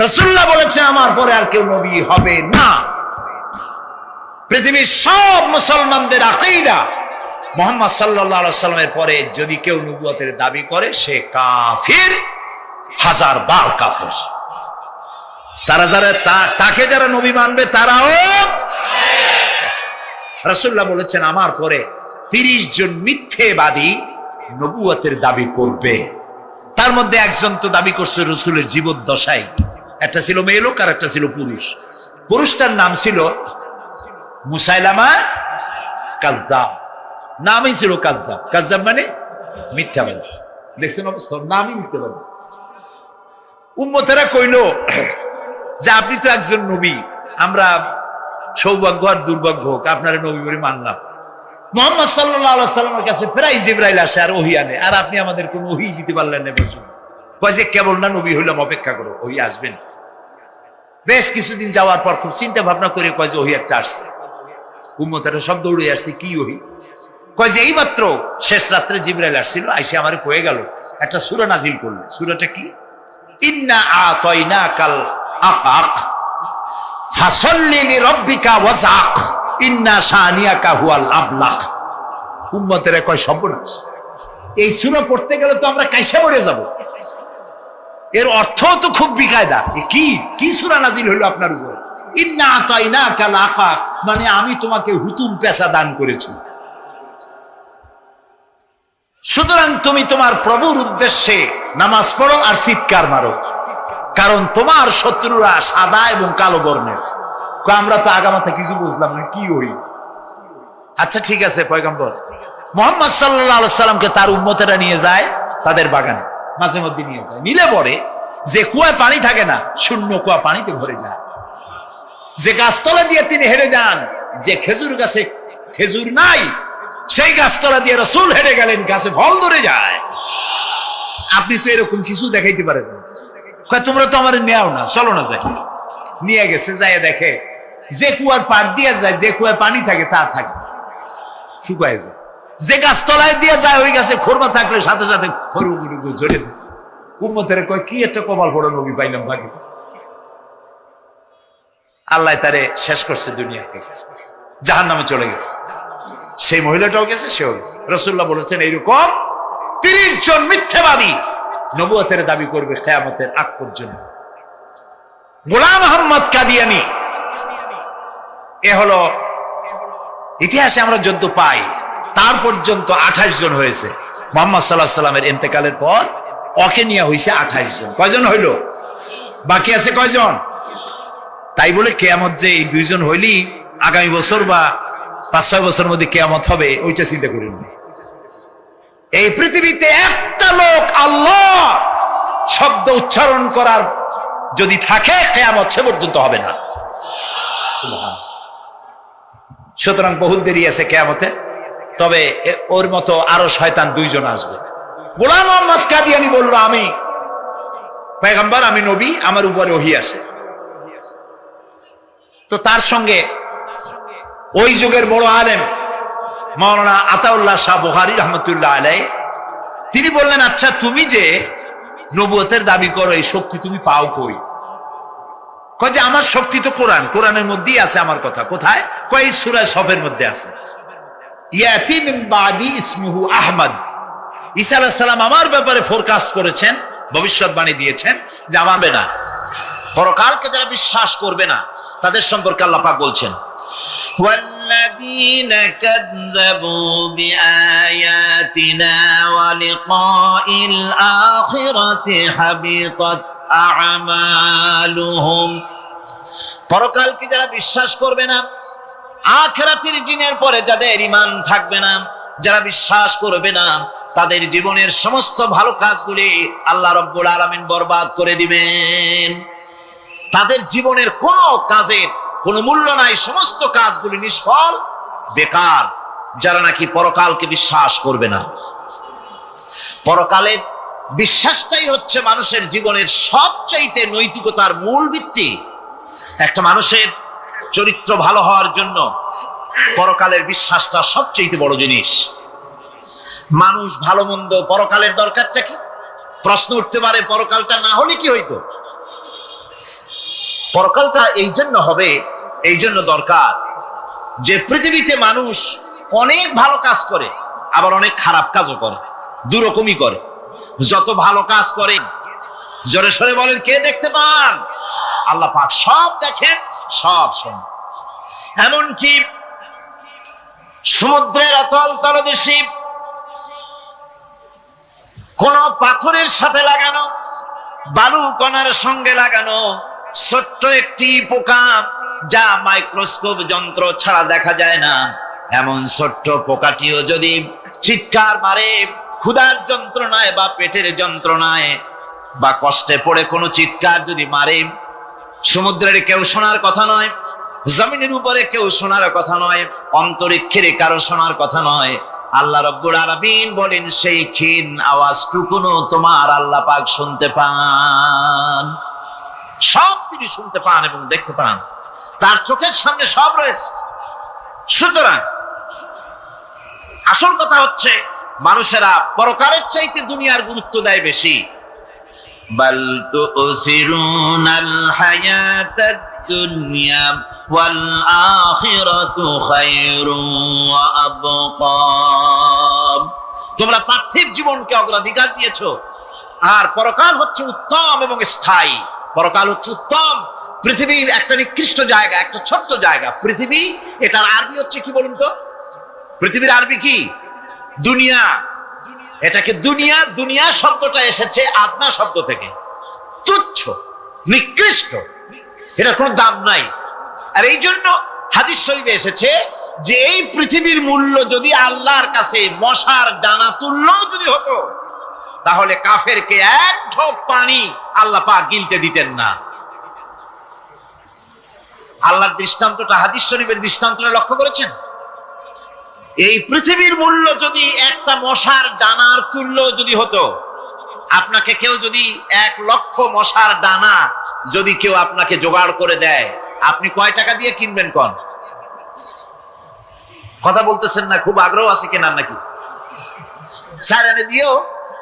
রাসূলুল্লাহ বলেছে আমার পরে আর কেউ নবী হবে না। পৃথিবীর সব মুসলমানদের আকীদা মুহাম্মদ সাল্লাল্লাহু আলাইহি ওয়াসাল্লামের পরে যদি কেউ নবুয়তের দাবি করে সে কাফির, হাজার বার কাফির। তারা যারা তাকে যারা নবী মানবে তারাও। রাসূলুল্লাহ বলেছেন আমার পরে 30 জন মিথ্যেবাদী নবুয়তের দাবি করবে। তার মধ্যে একজন তো দাবি করছে রাসূলের জীবদ্দশায়, একটা ছিল মেয়ে লোক আর একটা ছিল পুরুষ। পুরুষটার নাম ছিল মুসাইলামা কাযযাব, নামই ছিল কাযযাব। কাযযাব মানে মিথ্যাবাদী। দেখছেন অবস্থা, নামই মিথ্যাবাদী। উম্মতেরা কইল যে আপনি তো একজন নবী, আমরা সৌভাগ্য আর দুর্ভাগ্য হোক আপনারা নবী বলে মানলাম। মুহাম্মদ সাল্লাল্লাহু আলাইহি ওয়াসাল্লামের কাছে প্রায় জিবরাইল আসে আর ওহী আনে, আর আপনি আমাদের কোনো ওহী দিতে পারলেন না। বলছেন কয় যে কেবল না নবী হইলাম, অপেক্ষা করো ওহী আসবেন। বেশ কিছুদিন যাওয়ার পর খুব চিন্তা ভাবনা করে কয় যে ওহী একটা আসছে। উম্মতেরা সব দৌড়ে আসছে, কি ওহী? কয় যে এইমাত্র শেষ রাত্রে জিবরাইল আসছিল, আইসে আমারে কয়ে গেল একটা সূরা নাজিল করলো। সূরাটা কি? ইন্না আতাইনাকাল আকাক ফাসাল্লি লিরাব্বিকা ওয়াজআক ইন্না শানিয়াকা হুয়াল আবলাক। উম্মতেরা কয় সর্বনাশ, এই সূরা পড়তে গেলে তো আমরা কাইসা মরে যাব। এর অর্থ তো খুব বিকায়দা। কি কি সূরা নাজিল হলো আপনার উপর? ইন্না আতাইনাকাল আকাক মানে আমি তোমাকে হুতুম পেশা দান করেছি, সুতরাং তুমি তোমার প্রভুর উদ্দেশ্যে নামাজ পড়ো আর চিৎকার মারো, কারণ তোমার শত্রুরা সাদা এবং কালো বর্ণের। আমরা তো আগামাথা কিছু বুঝলাম না, কি হই? আচ্ছা ঠিক আছে, পয়গম্বর মুহাম্মদ সাল্লাল্লাহু আলাইহি সাল্লামকে তার উম্মতেরা নিয়ে যায় তাদের বাগানে, মাঝে মধ্যে নিয়ে যায়। নিলে পরে যে কুয়ায় পানি থাকে না, শূন্য কুয়া পানিতে ভরে যায়। যে গাছতলা দিয়ে তিনি হেঁটে যান, যে খেজুর গাছে খেজুর নাই সেই গাছতলা দিয়ে রাসূল হেঁটে গেলেন, গাছে ফল ধরে যায়। আপনি তো এরকম কিছু দেখাইতে পারেন না। তোমরা তো আমার নেও না, চলো না যাই। নিয়ে গেছে, যাই দেখে যে কুয়ার পাড় দিয়ে যায়, যে কুয়ায় পানি থাকে তা থাকে, শুকায় যায়। যে গাছতলায় দিয়ে যায় ওই গাছে খোরমা থাকলে সাথে সাথে খরগুলো ঝরে যায়। উম্মতের কয় কি একটা কপাল পড়ো নবী পাইলাম ভাগে। আল্লাহ তারে শেষ করছে, দুনিয়া থেকে জাহান্নামে চলে গেছে। সেই মহিলাটাও গেছে, সেও গেছে। রাসূলুল্লাহ বলেছেন এইরকম 30 জন মিথ্যাবাদী নবুয়তের দাবি করবে কিয়ামতের আগ পর্যন্ত। গোলাম আহমদ কাদিয়ানী, এ হলো ইতিহাসে আমরা যদ্য পাই তার পর্যন্ত 28 জন হয়েছে। মুহাম্মদ সাল্লাল্লাহু আলাইহি সাল্লামের ইন্তেকালের পর ওকে নিয়ে হয়েছে 28 জন। কয়জন হইল? বাকি আছে কয়জন? তাই বলে কিয়ামত যে এই 2 জন হইলি আগামী বছর বা 5-6 বছরের মধ্যে কিয়ামত হবে ওইটা চিন্তা করেন না। এই পৃথিবীতে একটা লোক আল্লাহ শব্দ উচ্চারণ করার যদি থাকে কিয়ামত সে পর্যন্ত হবে না। সুতরাং বহু দেরি আছে কিয়ামতে। তবে ওর মতো আরো শয়তান 2 জন আসবে। গোলাম আহমদ কাদিয়ানী বলল আমি পয়গম্বর, আমি নবী, আমার উপরে ওহী আসে। তো তার সঙ্গে ওই যুগের বড় আলেম মাওলানা আতাউল্লাহ শাহ বুখারী রহমতুল্লাহ আলাইহি তিনি বললেন, আচ্ছা তুমি যে নবুয়তের দাবি করো এই শক্তি তুমি পাও কই? কয় যে আমার শক্তি তো কোরআন, কোরআনের মধ্যেই আছে আমার কথা। কোথায়? কয় সূরা সফের মধ্যে আছে, ইয়াতি মিন বাদি ইসমুহু আহমদ। ঈসা আলাইহিস সালাম আমার ব্যাপারে ফোরকাস্ট করেছেন, ভবিষ্যৎবাণী দিয়েছেন যে আমার না পরকালকে যারা বিশ্বাস করবে না তাদের সম্পর্কে আল্লাহ পাক বলছেন, ওয়াল্লাযীনা কাযযাবু বিআয়াতিনা ওয়া লিকাইল আখিরাতি হাবিতাত আমালুহুম। পরকালকে যারা বিশ্বাস করবে না, আখিরাতের দিনের পরে যাদের ঈমান থাকবে না, যারা বিশ্বাস করবে না, তাদের জীবনের সমস্ত ভালো কাজগুলি আল্লাহ রাব্বুল আলামিন বরবাদ করে দিবেন। তাদের জীবনের কোনো কাজের কোনো মূল্য নাই, সমস্ত কাজগুলি নিষ্ফল, বেকার, যারা নাকি পরকালকে বিশ্বাস করবে না। পরকালের বিশ্বাসটাই হচ্ছে মানুষের জীবনের সবচাইতে নৈতিকতার মূল ভিত্তি। একটা মানুষের চরিত্র ভালো হওয়ার জন্য পরকালের বিশ্বাসটা সবচাইতে বড় জিনিস। মানুষ ভালো মন্দ পরকালের দরকারটা কি? প্রশ্ন উঠতে পারে, পরকালটা না হলে কি হইতো? পরকালটা এই জন্য হবে, এই জন্য দরকার যে পৃথিবীতে মানুষ অনেক ভালো কাজ করে আবার অনেক খারাপ কাজও করে, দুরকমই করে। যত ভালো কাজ করেন জোরে সরে বলেন কে দেখতে পান? আল্লাহ পাক সব দেখেন, সব শোনেন। এমনকি সমুদ্রের অতল তলদেশে কোন পাথরের সাথে লাগানো, বালু কণার সঙ্গে লাগানো ছোট্ট একটি পোকা, যা মাইক্রোস্কোপ যন্ত্র ছাড়া দেখা যায় না, এমন ছোট্ট পোকাটিও যদি চিৎকার মারে ক্ষুধার যন্ত্রণায় বা পেটের যন্ত্রণায় বা কষ্টে পড়ে কোনো চিৎকার যদি মারে, সমুদ্রের কেউ শোনার কথা নয়, জমিনের উপরে কেউ শোনার কথা নয়, অন্তরিক্ষের কারো শোনার কথা নয়। আল্লাহ রাব্বুল আলামিন বলেন সেই ক্ষীণ আওয়াজটুকুনো তোমার আল্লাহ পাক শুনতে পান। সব তিনি শুনতে পান এবং দেখতে পান, তার চোখের সামনে সব রয়েছে। সুতরাং আসল কথা হচ্ছে মানুষেরা পরকালের চাইতে দুনিয়ার গুরুত্ব দেয় বেশি। বাল তুসিরুনাল হায়াতাদ দুনিয়া ওয়াল আখিরাতু খায়রুন ওয়া আবকা। তোমরা পার্থিব জীবনকে অগ্রাধিকার দিয়েছো, আর পরকাল হচ্ছে উত্তম এবং স্থায়ী। পরকাল হচ্ছে উত্তম। পৃথিবী একটা নিকৃষ্ট জায়গা, একটা ছোট্ট জায়গা পৃথিবী। এটার আরবি হচ্ছে কি বলুন তো? পৃথিবীর আরবি কি? দুনিয়া। এটাকে দুনিয়া, দুনিয়া শব্দটা এসেছে আদনা শব্দ থেকে, তুচ্ছ, নিকৃষ্ট, এটার কোনো দাম নাই। আর এই জন্য হাদিস শরীফে এসেছে যে এই পৃথিবীর মূল্য যদি আল্লাহর কাছে মশার ডানা তুল্য যদি হতো, তাহলে কাফেরকে এক ঢোক পানি আল্লাহ পাক গিলতে দিতেন না। আল্লাহর দৃষ্টান্তটা, হাদিস শরীফের দৃষ্টান্তটা লক্ষ্য করেছেন? এই পৃথিবীর মূল্য যদি একটা মশার ডানার তুল্য যদি হতো, আপনাকে কেউ যদি 1 লক্ষ মশার ডানা যদি কেউ আপনাকে জোগাড় করে দেয়, আপনি কয় টাকা দিয়ে কিনবেন? কোন কথা বলতেছেন না? খুব আগ্রহ আছে কেনার নাকি? 4 আনা দিয়েও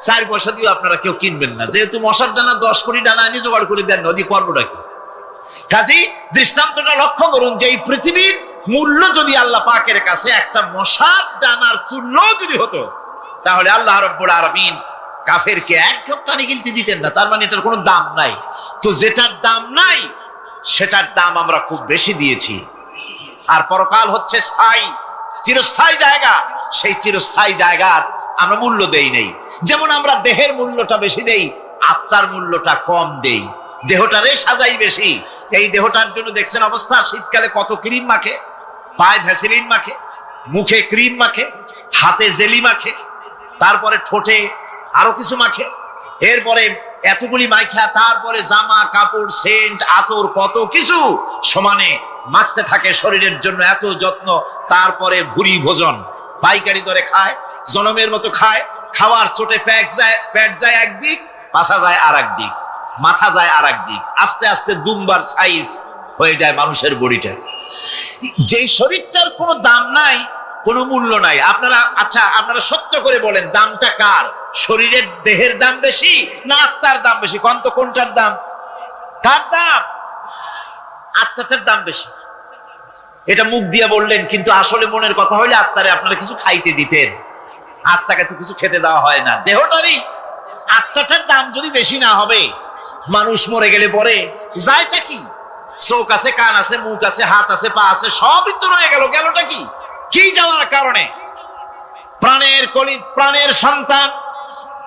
4 পয়সা দিয়েও আপনারা কেউ কিনবেন না, যেহেতু মশার ডানা 10 কোটি ডানা জোগাড় করে দেন, নদী করবোটা কি? কাজেই দৃষ্টান্তটা লক্ষ্য করুন যে এই পৃথিবীর মূল্য যদি আল্লাহ পাকের কাছে একটা মশার ডানার তুল্য যদি হতো, তাহলে আল্লাহ রাব্বুল আলামিন কাফেরকে এক ঝোঁকটা নিগিলতে দিতেন না। তার মানে এটার কোনো দাম নাই। তো যেটার দাম নাই সেটার দাম আমরা খুব বেশি দিয়েছি। আর পরকাল হচ্ছে স্থায়ী, চিরস্থায়ী জায়গা। সেই চিরস্থায়ী জায়গার আমরা মূল্য দেই নেই। যেমন আমরা দেহের মূল্যটা বেশি দেই, আত্মার মূল্যটা কম দেই। দেহটারে সাজাই বেশি। এই দেহটার জন্য দেখছেন অবস্থা, শীতকালে কত ক্রিম মাখে, পায়ে ভ্যাসলিন মাখে, মুখে ক্রিম মাখে, হাতে জেলি মাখে, তারপরে ঠোঁটে আরো কিছু মাখে, এরপরে এতগুলি মাইখা তারপরে জামা কাপড় সেন্ট আতর কত কিছু সমানে মাখতে থাকে শরীরের জন্য, এত যত্ন। তারপরে ভুরি ভোজন পাইকারি দরে খায়, জনমের মতো খায়। খাওয়ার চোটে পেট যায় একদিক, পাছা যায় আর একদিক, মাথা যায় আর একদিক। আস্তে আস্তে দুমবার সাইজ হয়ে যায় মানুষের বডিটা। যেই শরীরটার কোনো দাম নাই, কোনো মূল্য নাই। আপনারা সত্য করে বলেন, দামটা কার? শরীরের দেহের দাম বেশি না আত্মার দাম বেশি? কোন কোনটার দাম? কার দাম? আত্মাটার দাম বেশি। এটা মুখ দিয়ে বললেন, কিন্তু আসলে মনের কথা হইলে আত্মারে আপনারা কিছু খাইতে দিতেন। আত্মাকে তো কিছু খেতে দেওয়া হয় না। দেহটারই আত্মাটার দাম যদি বেশি না হবে, মানুষ মরে গেলে পরে যায়টা কি? চোখ আছে, কান আছে, মুখ আছে, হাত আছে, পা আছে, সবই তো রয়ে গেল। গেলটা কি? কি যাওয়ার কারণে? প্রাণের সন্তান,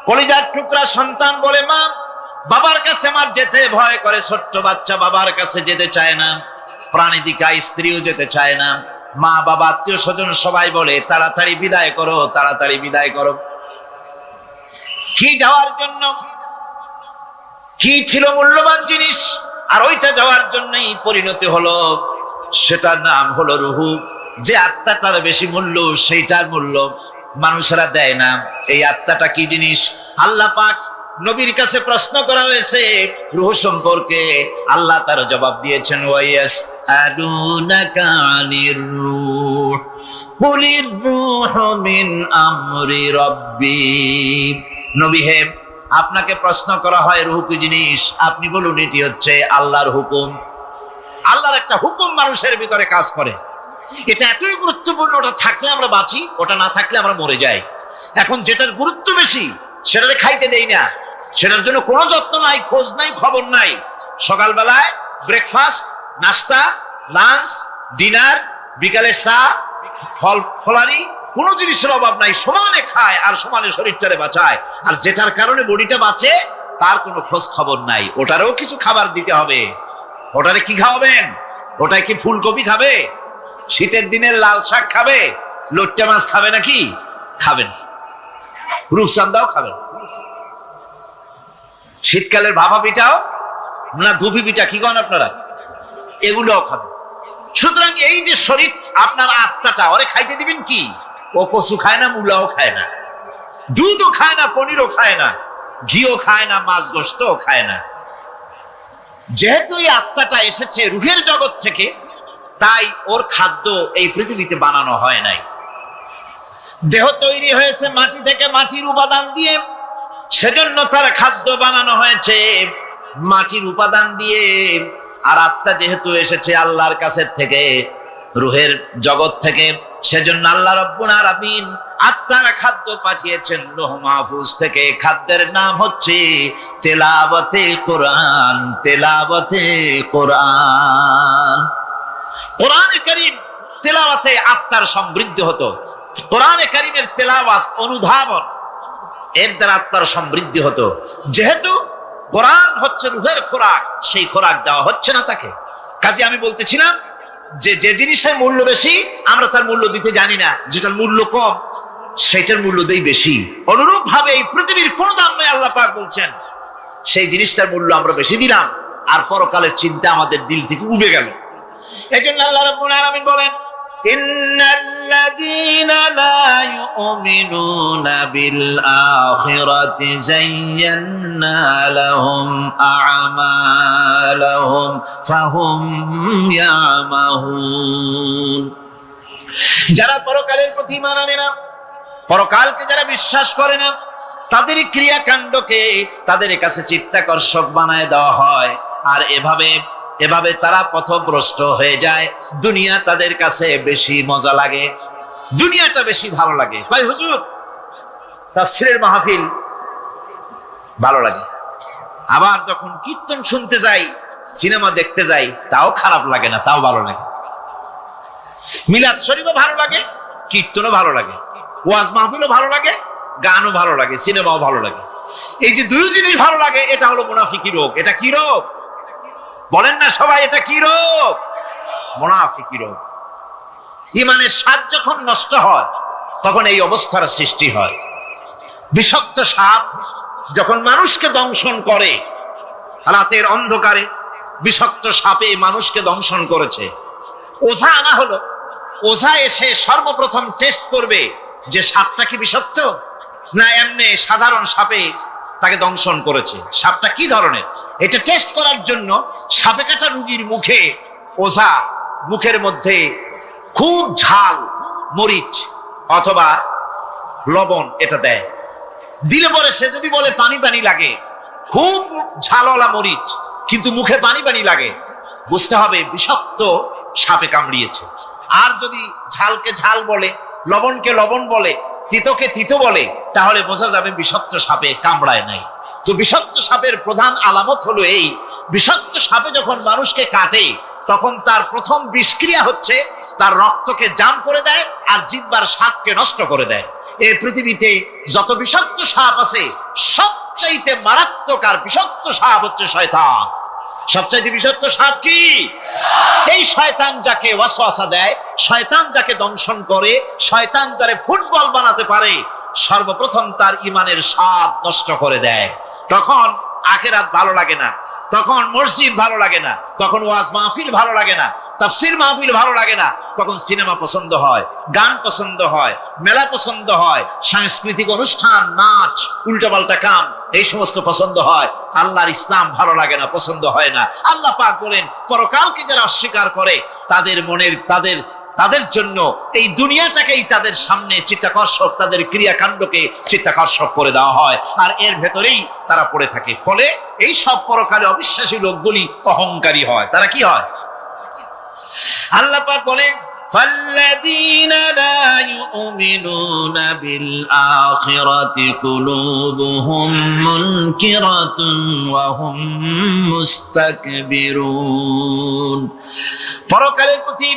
কলিজার টুকরা সন্তান বলে, মা বাবার কাছে আমার যেতে ভয় করে। ছোট্ট বাচ্চা বাবার কাছে যেতে চায় না, প্রাণীদিকা স্ত্রীও যেতে চায় না। মা বাবা আত্মীয় স্বজন সবাই বলে, তাড়াতাড়ি বিদায় করো, তাড়াতাড়ি বিদায় করো। কি যাওয়ার জন্য? কি ছিল মূল্যবান জিনিস, আর ওইটা যাওয়ার জন্যই পরিণতি হলো। সেটার নাম হলো রুহু। যে আত্মাটার বেশি মূল্য, সেইটার মূল্য মানুষেরা দেয় না। এই আত্মাটা কি জিনিস? আল্লাহ পাক নবীর কাছে প্রশ্ন করা হয়েছে রূহ সম্পর্কে। আল্লাহ তার জবাব দিয়েছেন, ওয়াইয়াস আদুনাকা আনির রূহ কুলির রূহু মিন আমরি রাব্বি। নবী হে, আপনাকে প্রশ্ন করা হয় রূহ কি জিনিস, আপনি বলুন এটি হচ্ছে আল্লাহর হুকুম। আল্লাহর একটা হুকুম মানুষের ভিতরে কাজ করে। এটা এতই গুরুত্বপূর্ণ, ওটা থাকলে আমরা বাঁচি, ওটা না থাকলে আমরা মরে যাই। এখন যেটার গুরুত্ব বেশি সেটাকে খাইতে দেই না, সেটার জন্য কোনো যত্ন নাই, খোঁজ নাই, খবর নাই। সকালবেলায় ব্রেকফাস্ট, নাস্তা, লাঞ্চ, ডিনার, বিকালের চা, ফলারি, কোনো জিনিসের অভাব নাই। সমানে খায় আর সমানে শরীরটারে বাঁচায়। আর যেটার কারণে বডিটা বাঁচে তার কোনো খোঁজ খবর নাই। ওটারও কিছু খাবার দিতে হবে। ওটারে কি খাওয়াবেন? ওটাই কি ফুলকপি খাবে? শীতের দিনে লাল শাক খাবে? লট্টা মাছ খাবে নাকি? খাবেন। রূপচান্দাও খাবেন। শীতকালের ভাপা পিঠাও না, ধুপি পিঠা কি কন আপনারা, এগুলোও খাবেন। সুতরাং এই যে শরীর, আপনার আত্মাটা, ওরে খাইতে দিবেন কি? ও কচু খায় না, মূলাও খায় না, দুধও খায় না, পনিরও খায় না, ঘিও খায় না, মাছ গোশতও খায় না। যেহেতু এই আত্মাটা এসেছে রূহের জগৎ থেকে, তাই ওর খাদ্য এই পৃথিবীতে বানানো হয় নাই। দেহ তৈরি হয়েছে মাটি থেকে, মাটির উপাদান দিয়ে, সেজন্য তার খাদ্য বানানো হয়েছে মাটির উপাদান দিয়ে। আর আত্মা যেহেতু এসেছে আল্লাহর কাছে থেকে, রূহের জগৎ থেকে, সেজন্য আল্লাহ রাব্বুল আলামিন আত্মার খাদ্য পাঠিয়েছেন লৌহ মাহফুজ থেকে। খাদ্যের নাম হচ্ছে তেলাওয়াতে কোরআন। তেলাওয়াতে কোরআন। কোরআনে কারীম তেলাওয়াতে আত্মার সমৃদ্ধি হতো। কোরআনে কারীমের তেলাওয়াত, অনুধাবন, এর দ্বারা আত্মার সমৃদ্ধি হতো। যেহেতু কোরআন হচ্ছে রূহের খোরাক, সেই খোরাক দেওয়া হচ্ছে না তাকে। কাজে আমি বলতেছিলাম যে যে জিনিসের মূল্য বেশি আমরা তার মূল্য দিতে জানি না, যেটার মূল্য কম সেটার মূল্য দেই বেশি। অনুরূপ ভাবে এই পৃথিবীর কোন দাম নেই, আল্লাহ পাক বলছেন, সেই জিনিসটার মূল্য আমরা বেশি দিলাম, আর পরকালের চিন্তা আমাদের দিল থেকে উবে গেল। এজন্য আল্লাহ রাব্বুল আলামিন বলেন, ইন্নাল্লাযীনা লা ইউমিনুনা বিল আখিরাতি যায়্যান্না লাহুম আ'মালাহুম ফাহুম ইয়ামাহুন। যারা পরকালের প্রতি ঈমান আনে না, পরকালকে যারা বিশ্বাস করে না, তাদের ক্রিয়াকাণ্ডকে তাদের কাছে চিত্তাকর্ষক বানায় দেওয়া হয়। আর এভাবে এভাবে তারা পথভ্রষ্ট হয়ে যায়। দুনিয়া তাদের কাছে বেশি মজা লাগে, দুনিয়াটা বেশি ভালো লাগে। ভাই হুজুর, তাফসীরের মাহফিল ভালো লাগে, আবার যখন কীর্তন শুনতে যাই, সিনেমা দেখতে যাই, তাও খারাপ লাগে না, তাও ভালো লাগে। মিলাদ শরীফও ভালো লাগে, কীর্তনও ভালো লাগে, ওয়াজ মাহফিলও ভালো লাগে, গানও ভালো লাগে, সিনেমাও ভালো লাগে। এই যে দুই জিনিস ভালো লাগে, এটা হলো মুনাফিকি রোগ। এটা কি রোগ বলেন না সবাই? এটা কি রোগ? মুনাফিকি রোগ। ইমানের স্বাদ যখন নষ্ট হয়, তখন এই অবস্থার সৃষ্টি হয়। বিষাক্ত সাপ যখন মানুষকে দংশন করে, রাতের অন্ধকারে বিষাক্ত সাপে মানুষকে দংশন করেছে, ওঝা আনা হলো। ওঝা এসে সর্বপ্রথম টেস্ট করবে যে সাপটা কি বিষাক্ত না এমনি সাধারণ সাপে তাকে দংশন করেছে, সাপটা কি ধরনের। এটা টেস্ট করার জন্য সাপে কাটা রোগীর মুখে ওঝা মুখের মধ্যে খুব ঝাল মরিচ অথবা লবণ এটা দেয়। দিলে পরে সে যদি বলে পানি পানি লাগে, খুব ঝালওয়ালা মরিচ কিন্তু মুখে পানি পানি লাগে, বুঝতে হবে বিষাক্ত সাপে কামড়িয়েছে। আর যদি ঝালকে ঝাল বলে, লবণকে লবণ বলে, তিতকে তিতো বলে, তাহলে বোঝা যাবে বিষাক্ত সাপে কামড়ায় নাই। তো বিষাক্ত সাপের প্রধান আলামত হলো এই, বিষাক্ত সাপে যখন মানুষকে কাটে, তখন তার প্রথম বিষক্রিয়া হচ্ছে তার রক্তকে জাম করে দেয় আর জিহ্বার স্বাদকে নষ্ট করে দেয়। এই পৃথিবীতে যত বিষাক্ত সাপ আছে, সবচাইতে মারাত্মক আর বিষাক্ত সাপ হচ্ছে শয়তান। সবচাইতে বিষাক্ত সাপ কি? এই শয়তান যাকে ওয়াসওয়াসা দেয়, শয়তান যাকে দংশন করে, শয়তান যারে ফুটবল বানাতে পারে, সর্বপ্রথম তার ইমানের স্বাদ নষ্ট করে দেয়। তখন আখিরাত ভালো লাগে না, তখন মসজিদ ভালো লাগে না, তখন ওয়াজ মাহফিল ভালো লাগে না, তাফসীর মাহফিল ভালো লাগে না, তখন সিনেমা পছন্দ হয়, গান পছন্দ হয়, মেলা পছন্দ হয়, সাংস্কৃতিক অনুষ্ঠান, নাচ, উল্টাপাল্টা কাম, এই সমস্ত পছন্দ হয়। আল্লাহর ইসলাম ভালো লাগে না, পছন্দ হয় না। আল্লাহ পাক বলেন, পরকালকে যারা অস্বীকার করে তাদের মনের তাদের জন্য এই দুনিয়াটাকেই তাদের সামনে চিত্তাকর্ষক, তাদের ক্রিয়াকাণ্ডকে চিত্তাকর্ষক করে দেওয়া হয়, আর এর ভেতরেই তারা পড়ে থাকে। ফলে এই সব পরকালে অবিশ্বাসী লোকগুলি অহংকারী হয়। তারা কি হয়? আল্লাহ পাক বলেন, فَالَّذِينَ لَا يُؤْمِنُونَ بِالْآخِرَةِ قُلُوبُهُمْ مُنْكِرَةٌ وَهُمْ مُسْتَكْبِرُونَ। পরকালের প্রতি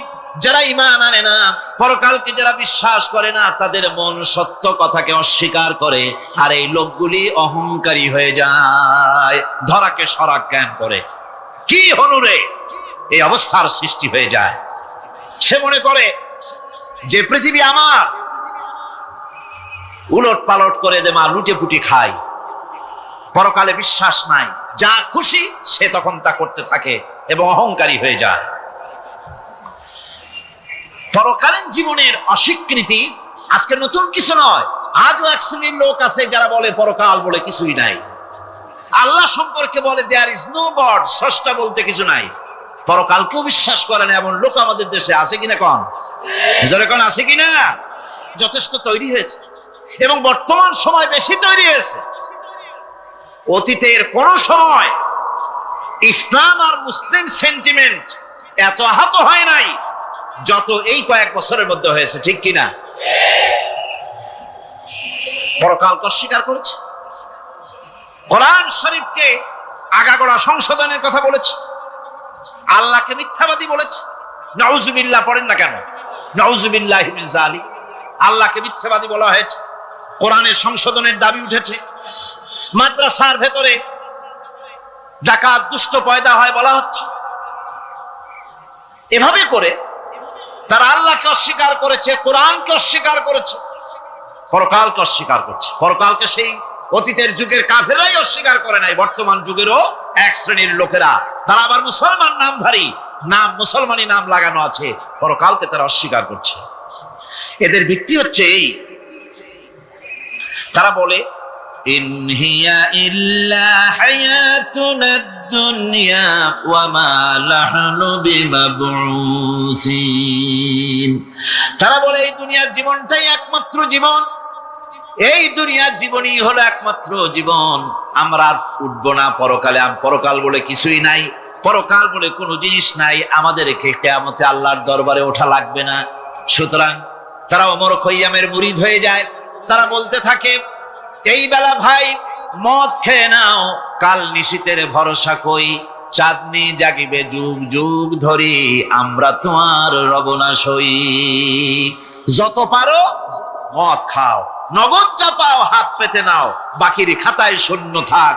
যারা ঈমান আনে না, পরকালকে যারা বিশ্বাস করে না, তাদের মন সত্য কথাকে অস্বীকার করে, আর এই লোকগুলি অহংকারী হয়ে যায়, ধরাকে সরাক জ্ঞান করে। কি হনুরে এই অবস্থার সৃষ্টি হয়ে যায়। সে মনে করে যে পৃথিবী আমার, উলট পালট করে দে মা, লুটে পুটি খাই। পরকালে বিশ্বাস নাই, যা খুশি সে তখন তা করতে থাকে এবং অহংকারী হয়ে যায়। পরকালীন জীবনের অস্বীকৃতি আজকে নতুন কিছু নয়। আজও এক শ্রেণীর লোক আছে যারা বলে পরকাল বলে কিছুই নাই। আল্লাহ সম্পর্কে বলে দেয়ার ইজ নো গড, স্রষ্টা বলতে কিছু নাই। পরকালকেও বিশ্বাস করে না এমন লোক আমাদের দেশে আছে কিনা? কোন জোরে কোন আছে কিনা? যথেষ্ট তৈরি হয়েছে এবং বর্তমান সময় বেশি তৈরি হয়েছে। অতীতের কোন সময় ইসলাম আর মুসলিম সেন্টিমেন্ট এত আহত হয় নাই যত এই কয়েক বছরের মধ্যে হয়েছে, ঠিক কিনা? পরকালকে অস্বীকার করেছে, কোরআন শরীফকে আগাগোড়া সংশোধনের কথা বলেছে, আল্লাহকে মিথ্যাবাদী বলেছে। নাউজুবিল্লাহ পড়েন না কেন? নাউজুবিল্লাহি মিন যালিক। আল্লাহকে মিথ্যাবাদী বলা হয়েছে, কোরআনের সংশোধনের দাবি উঠেছে, মাদ্রাসার ভেতরে ডাকাত দুষ্ট পয়দা হয় বলা হচ্ছে। এভাবে করে তারা আল্লাহকে অস্বীকার করেছে, কোরআনকে অস্বীকার করেছে, পরকালকে অস্বীকার করছে। পরকালকে সেই অতীতের যুগের কাফেররাই অস্বীকার করে নাই, বর্তমান যুগেরও এক শ্রেণীর লোকেরা, তারা আবার মুসলমান নামধারী, নাম মুসলমানি নাম লাগানো আছে, পরকালকে তারা অস্বীকার করছে। এদের ভিত্তি হচ্ছে এই, তারা বলে ইন হিয়া ইল্লা হায়াতুনা দুনিয়া ওয়া মা নাহনু বিমাবউসিন। তারা বলে এই দুনিয়ার জীবনটাই একমাত্র জীবন, এই দুনিয়ার জীবনই হলো একমাত্র জীবন, আমরা আর উঠবো না পরকালে, পরকাল বলে কিছুই নাই, পরকাল বলে কোনো জিনিস নাই, আমাদেরকে কিয়ামতে আল্লাহর দরবারে ওঠা লাগবে না। সুতরাং তারা ওমর খৈয়ামের মুরিদ হয়ে যায়। তারা বলতে থাকে, এই বেলা ভাই মদ খেয়ে নাও, কাল নিশীতের ভরসা কই, চাঁদনি জাগিবে যুগ যুগ ধরি, আমরা তোমার রবনাশ হই। যত পারো মদ খাও, নগদ যা পাও হাত পেতে নাও, বাকির খাতায় শূন্য থাক।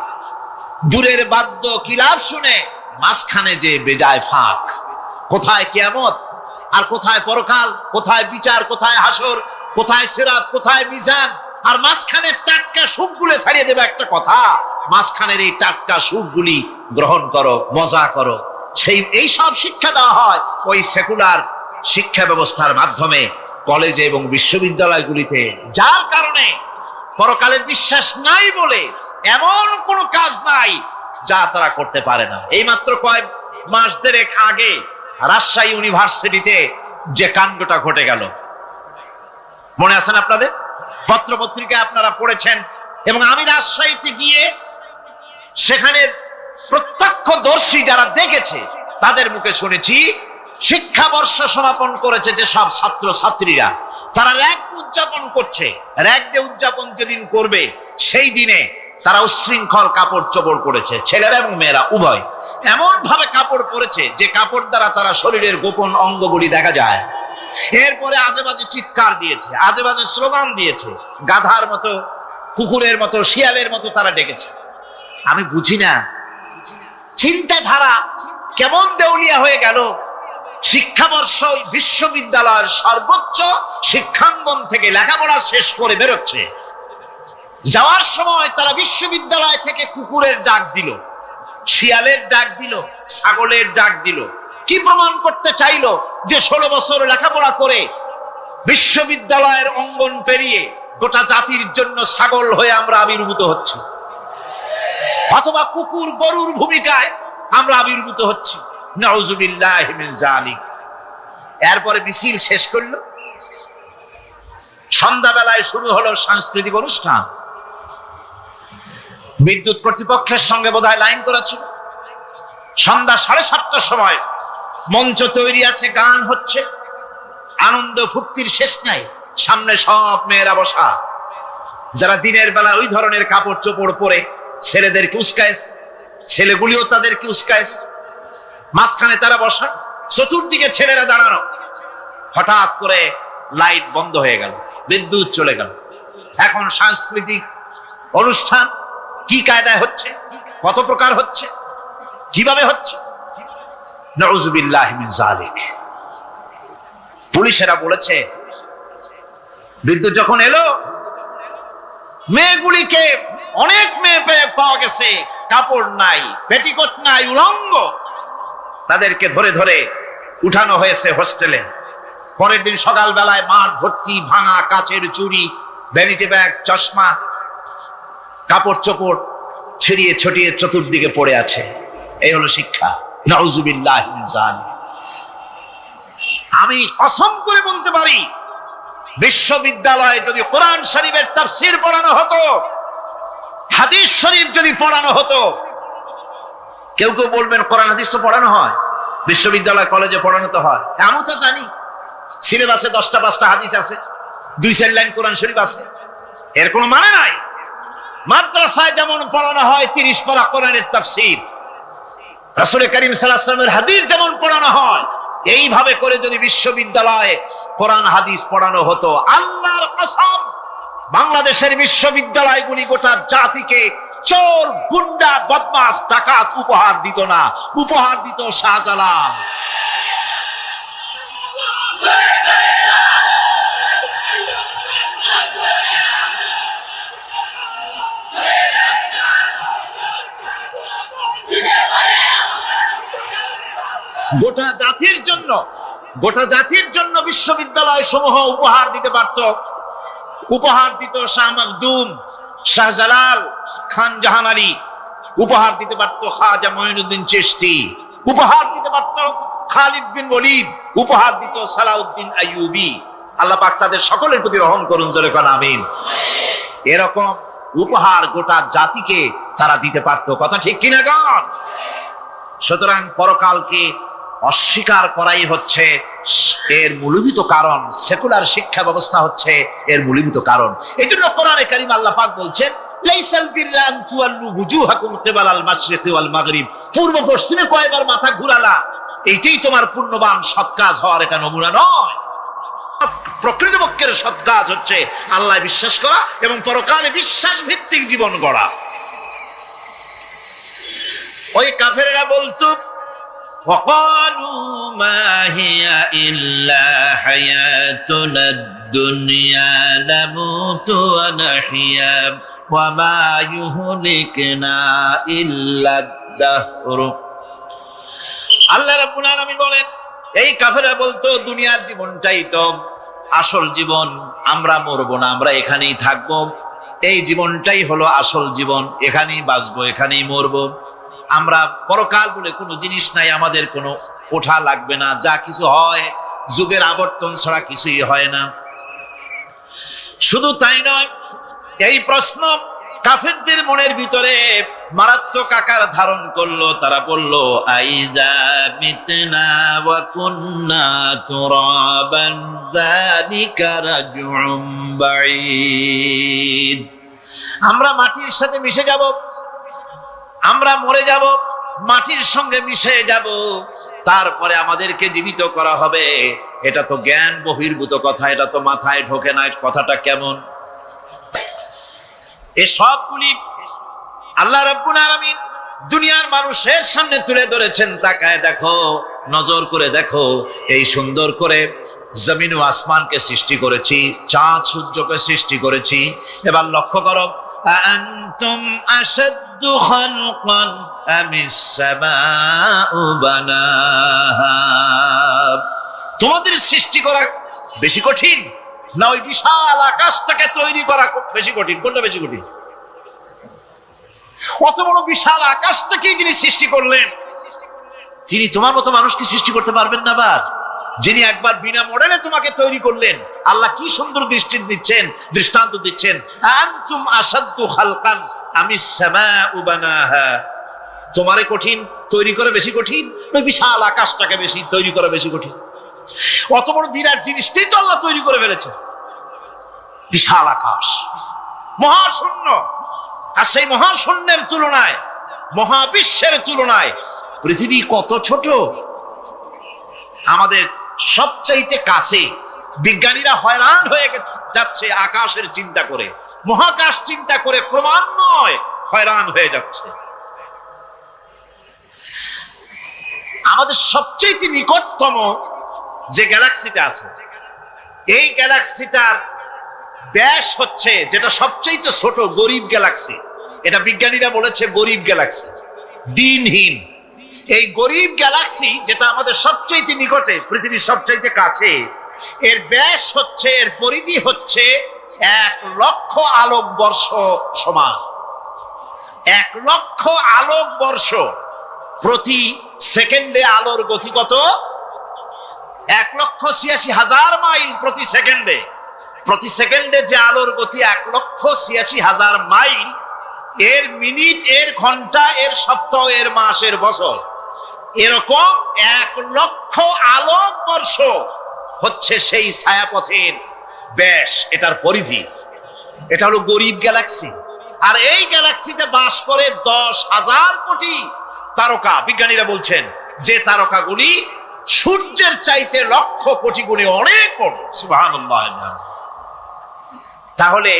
দূরের বাদ্য কিলাপ শুনে মাঝখানে যে বেজায় ফাঁক। কোথায় কিয়ামত আর কোথায় পরকাল, কোথায় বিচার, কোথায় হাসর, কোথায় সিরাত, কোথায় মিজান, আর মাঝখানে টাটকা সুখগুলো ছাড়িয়ে দেবে একটা কথা, মাঝখানের এই টাটকা সুখগুলি গ্রহণ করো, মজা করো। এই সব শিক্ষা দেওয়া হয় ওই সেকুলার শিক্ষা ব্যবস্থার মাধ্যমে কলেজে এবং বিশ্ববিদ্যালয়গুলিতে। যার কারণে পরকালের বিশ্বাস নাই বলে এমন কোনো কাজ নাই যা তারা করতে পারে না। এই মাত্র কয়েক মাস দেড়েক আগে রাজশাহী ইউনিভার্সিটিতে যে কাণ্ডটা ঘটে গেল, মনে আছেন আপনাদের? পত্র পত্রিকায় আপনারা পড়েছেন। এবং আমি রাজশাহীতে গিয়ে সেখানে প্রত্যক্ষদর্শী যারা দেখেছে তাদের মুখে শুনেছি, শিক্ষাবর্ষ সমাপন করেছে যে সব ছাত্র ছাত্রীরা, তারা র্যাগ উদযাপন করছে। র্যাগ ডে উদযাপন যেদিন করবে সেই দিনে তারা উচ্ছৃঙ্খল কাপড় চোপড় করেছে, ছেলেরা এবং মেয়েরা উভয়। এমন ভাবে কাপড় পরেছে যে কাপড় দ্বারা তারা শরীরের গোপন অঙ্গগুলি দেখা যায়। এরপরে আজেবাজে চিৎকার দিয়েছে, আজেবাজে স্লোগান দিয়েছে, গাধার মতো, কুকুরের মতো, শিয়ালের মতো তারা ডেকেছে। আমি বুঝি না চিন্তাধারা কেমন দেউলিয়া হয়ে গেল। শিক্ষাবর্ষ বিশ্ববিদ্যালয়ের সর্বোচ্চ শিক্ষাঙ্গন থেকে লেখাপড়া শেষ করে বেরোচ্ছে, যাওয়ার সময় তারা বিশ্ববিদ্যালয় থেকে কুকুরের ডাক দিল, শিয়ালের ডাক দিল, ছাগলের ডাক দিল। কি প্রমাণ করতে চাইলো? যে 16 বছর লেখাপড়া করে বিশ্ববিদ্যালয়ের অঙ্গন পেরিয়ে গোটা জাতির জন্য ছাগল হয়ে আমরা আবির্ভূত হচ্ছি, অথবা কুকুর গরুর ভূমিকায় আমরা আবির্ভূত হচ্ছি। নাউযুবিল্লাহি মিন যালিক। এরপরে মিছিল শেষ করলো, সন্ধ্যাবেলায় শুরু হলো সাংস্কৃতিক অনুষ্ঠান। বিদ্যুৎ কর্তৃপক্ষের সঙ্গে বোধহয় লাইন করেছিল। সন্ধ্যা 7:30টার সময় মঞ্চ তৈরি আছে, গান হচ্ছে, আনন্দ ফুর্তির শেষ নাই। সামনে সব মেয়েরা বসা, যারা দিনের বেলা ওই ধরনের কাপড় চোপড় পরে ছেলেদেরকে উস্কাইছে, ছেলেগুলিও তাদেরকে উস্কাইছে। মাঝখানে তারা বসা, চতুর্দিকে ছেলেরা দাঁড়ানো। হঠাৎ করে লাইট বন্ধ হয়ে গেল, বিদ্যুৎ চলে গেল। এখন সাংস্কৃতিক অনুষ্ঠান কি কায়দায় হচ্ছে, কত প্রকার হচ্ছে, কিভাবে হচ্ছে? নাউযুবিল্লাহি মিন যালিক। পুলিশেরা বলেছে বিদ্যুৎ যখন এলো, মেয়েগুলিকে অনেক মেয়ে পাওয়া গেছে, কাপড় নাই, পেটিকোট নাই, উলঙ্গ। তাদেরকে ধরে ধরে উঠানো হয়েছে হোস্টেলে। পরের দিন সকালবেলায় মাঠ ভর্তি ভাঙা কাচের চুড়ি, ভ্যানিটি ব্যাগ, চশমা, কাপড় চোপড় ছিড়িয়ে ছড়িয়ে চতুর্দিকে পড়ে আছে। এই হলো শিক্ষা। নাউযুবিল্লাহি মিন যালিক। আমি কসম করে বলতে পারি, বিশ্ববিদ্যালয়ে যদি কোরআন শরীফের তাফসীর পড়ানো হতো, হাদিস শরীফ যদি পড়ানো হতো, কেউ কেউ বলবেন কোরআন হাদিস তো পড়ানো হয়, বিশ্ববিদ্যালয় কলেজে পড়ানো তো হয়। আমি তো জানি সিলেবাসে 10টা 5টা হাদিস আছে, 2-4 লাইন কোরআন শরীফ আছে, এর কোনো মানে নাই। মাদ্রাসায় যেমন পড়ানো হয় 30 পারা কোরআনের তাফসীর, রাসূল করিম সাল্লাল্লাহু আলাইহি ওয়াসাল্লামের হাদিস যেমন পড়ানো হয়, এইভাবে করে যদি বিশ্ববিদ্যালয়ে কোরআন হাদিস পড়ানো হতো, আল্লাহর কসম বাংলাদেশের বিশ্ববিদ্যালয়গুলি গোটা জাতিকে চোর, গুন্ডা, বদমাশ, ডাকাত উপহার দিত না, উপহার দিত শাহজালাল। গোটা জাতির জন্য বিশ্ববিদ্যালয় সমূহ উপহার দিতে পারত। উপহার দিত শাহ মাকদুম, শাহজালাল, খান জাহান আলী, উপহার দিতে পারত খাজা মঈনুদ্দিন চিশতি, উপহার দিতে পারত খালিদ বিন ওলীদ, উপহার দিত সালাউদ্দিন আইয়ুবী। আল্লাহ পাক তাদের সকলের প্রতি রহম করুন, জোরে কোন আমিন। এরকম উপহার গোটা জাতিকে তারা দিতে পারত। কথা ঠিক কিনা গান? সুতরাং পরকালকে অস্বীকার করাই হচ্ছে এর মূলভূত কারণ। সেকুলার শিক্ষা ব্যবস্থা হচ্ছে এর মূলভূত কারণ। এই জন্য কোরআনে কারীম আল্লাহ পাক বলছেন, লাইসাল বিররা আন তুওয়াল্লু বুজুহাকুম কিবালাল মাশরিকি ওয়াল মাগরিব, পূর্ব পশ্চিমে কয়বার মাথা ঘুরালা, এইটাই তোমার পুণ্যবান সৎ কাজ হওয়ার এটা নমুনা নয়। প্রকৃতপক্ষের সৎ কাজ হচ্ছে আল্লাহ বিশ্বাস করা এবং পরকালে বিশ্বাস ভিত্তিক জীবন গড়া। ওই কাফেররা বলতো, وقالوا ما هي إلا حياتنا الدنيا نموت ونحيا وما يهلكنا إلا الدهر। আল্লাহ রাব্বুল আলামিন বলেন, এই কাফেররা বলতো দুনিয়ার জীবনটাই তো আসল জীবন, আমরা মরবো না, আমরা এখানেই থাকবো, এই জীবনটাই হলো আসল জীবন, এখানেই বাঁচবো, এখানেই মরবো, আমরা পরকাল বলে কোনো জিনিস নাই, আমাদের কোনো ওঠা লাগবে না, যা কিছু হয় যুগের আবর্তন ছাড়া কিছুই হয় না। শুধু তাই নয়, এই প্রশ্ন কাফেরদের মনের ভিতরে মারাত্মক আকার ধারণ করলো। তারা বলল, আইযা মিতনা ওয়া কুন্না তুরাবান যালিকা রাজউম বাঈদ, আমরা মাটির সাথে মিশে যাব, আমরা মরে যাব, মাটির সঙ্গে মিশে যাব, তারপরে আমাদেরকে জীবিত করা হবে, এটা তো জ্ঞান বহির্ভূত কথা, এটা তো মাথায় ঢোকে না, কথাটা কেমন? এই সবগুলি আল্লাহ রাব্বুল আলামিন দুনিয়ার মানুষের সামনে তুলে ধরেছেন। তাকায় দেখো, নজর করে দেখো, এই সুন্দর করে জমিন ও আসমানকে সৃষ্টি করেছি, চাঁদ সূর্যকে সৃষ্টি করেছি। এবার লক্ষ্য করো, আনতুম আশাদ্দু খালকান আমিস সামাউ বানাহা, তোমাদের সৃষ্টি করা বেশি কঠিন না ওই বিশাল আকাশটাকে তৈরি করা বেশি কঠিন? কোনটা বেশি কঠিন? অত বড় বিশাল আকাশটাকে যিনি সৃষ্টি করলেন, তিনি তোমার মতো মানুষকে সৃষ্টি করতে পারবেন না? বার যিনি একবার বিনা মডেলে তোমাকে তৈরি করলেন, আল্লাহ কি সুন্দর দৃষ্টান্ত দিচ্ছেন, আনতুম আশাদ্দু খালকান আমিস সামাউ বানাহা, তোমারে কঠিন তৈরি করা বেশি কঠিন, ওই বিশাল আকাশটাকে বেশি তৈরি করা বেশি কঠিন? অত বড় বিরাট জিনিসটাই তো আল্লাহ তৈরি করে ফেলেছে, বিশাল আকাশ, মহাশূন্য। আর সেই মহাশূন্যের তুলনায়, মহাবিশ্বের তুলনায় পৃথিবী কত ছোট। আমাদের সবচাইতে কাছে। বিজ্ঞানীরা হয়রান হয়ে যাচ্ছে আকাশের চিন্তা করে, মহাকাশ চিন্তা করে ক্রমান্বয়ে হয়রান হয়ে যাচ্ছে। আমাদের সবচাইতে নিকটতম যে গ্যালাক্সিটা আছে, এই গ্যালাক্সিটার ব্যাস হচ্ছে, যেটা সবচাইতে ছোট, গরিব গ্যালাক্সি, এটা বিজ্ঞানীরা বলেছে গরিব গ্যালাক্সি, দিনহীন। এই গরিব গ্যালাক্সি যেটা আমাদের সবচাইতে নিকটে, পৃথিবীর সবচাইতে কাছে, এর ব্যাস হচ্ছে, এর পরিধি হচ্ছে 1,00,000 আলোকবর্ষ সমান। 1,00,000 আলোকবর্ষ, প্রতি সেকেন্ডে আলোর গতি কত? 1,86,000 মাইল প্রতি সেকেন্ডে। প্রতি সেকেন্ডে যে আলোর গতি 1,86,000 মাইল, এর মিনিট, এর ঘন্টা, এর সপ্তাহ, এর মাস, এর বছর, এরকম 1,00,000 আলোকবর্ষ হচ্ছে সেই ছায়াপথের ব্যাস, এটার পরিধি। এটা হলো গরিব গ্যালাক্সি। আর এই গ্যালাক্সিতে বাস করে 10,000 কোটি তারকা। বিজ্ঞানীরা বলছেন যে তারকাগুলি সূর্যের চাইতে লক্ষ কোটি গুণে অনেক বড়। সুবহানাল্লাহ। তাহলে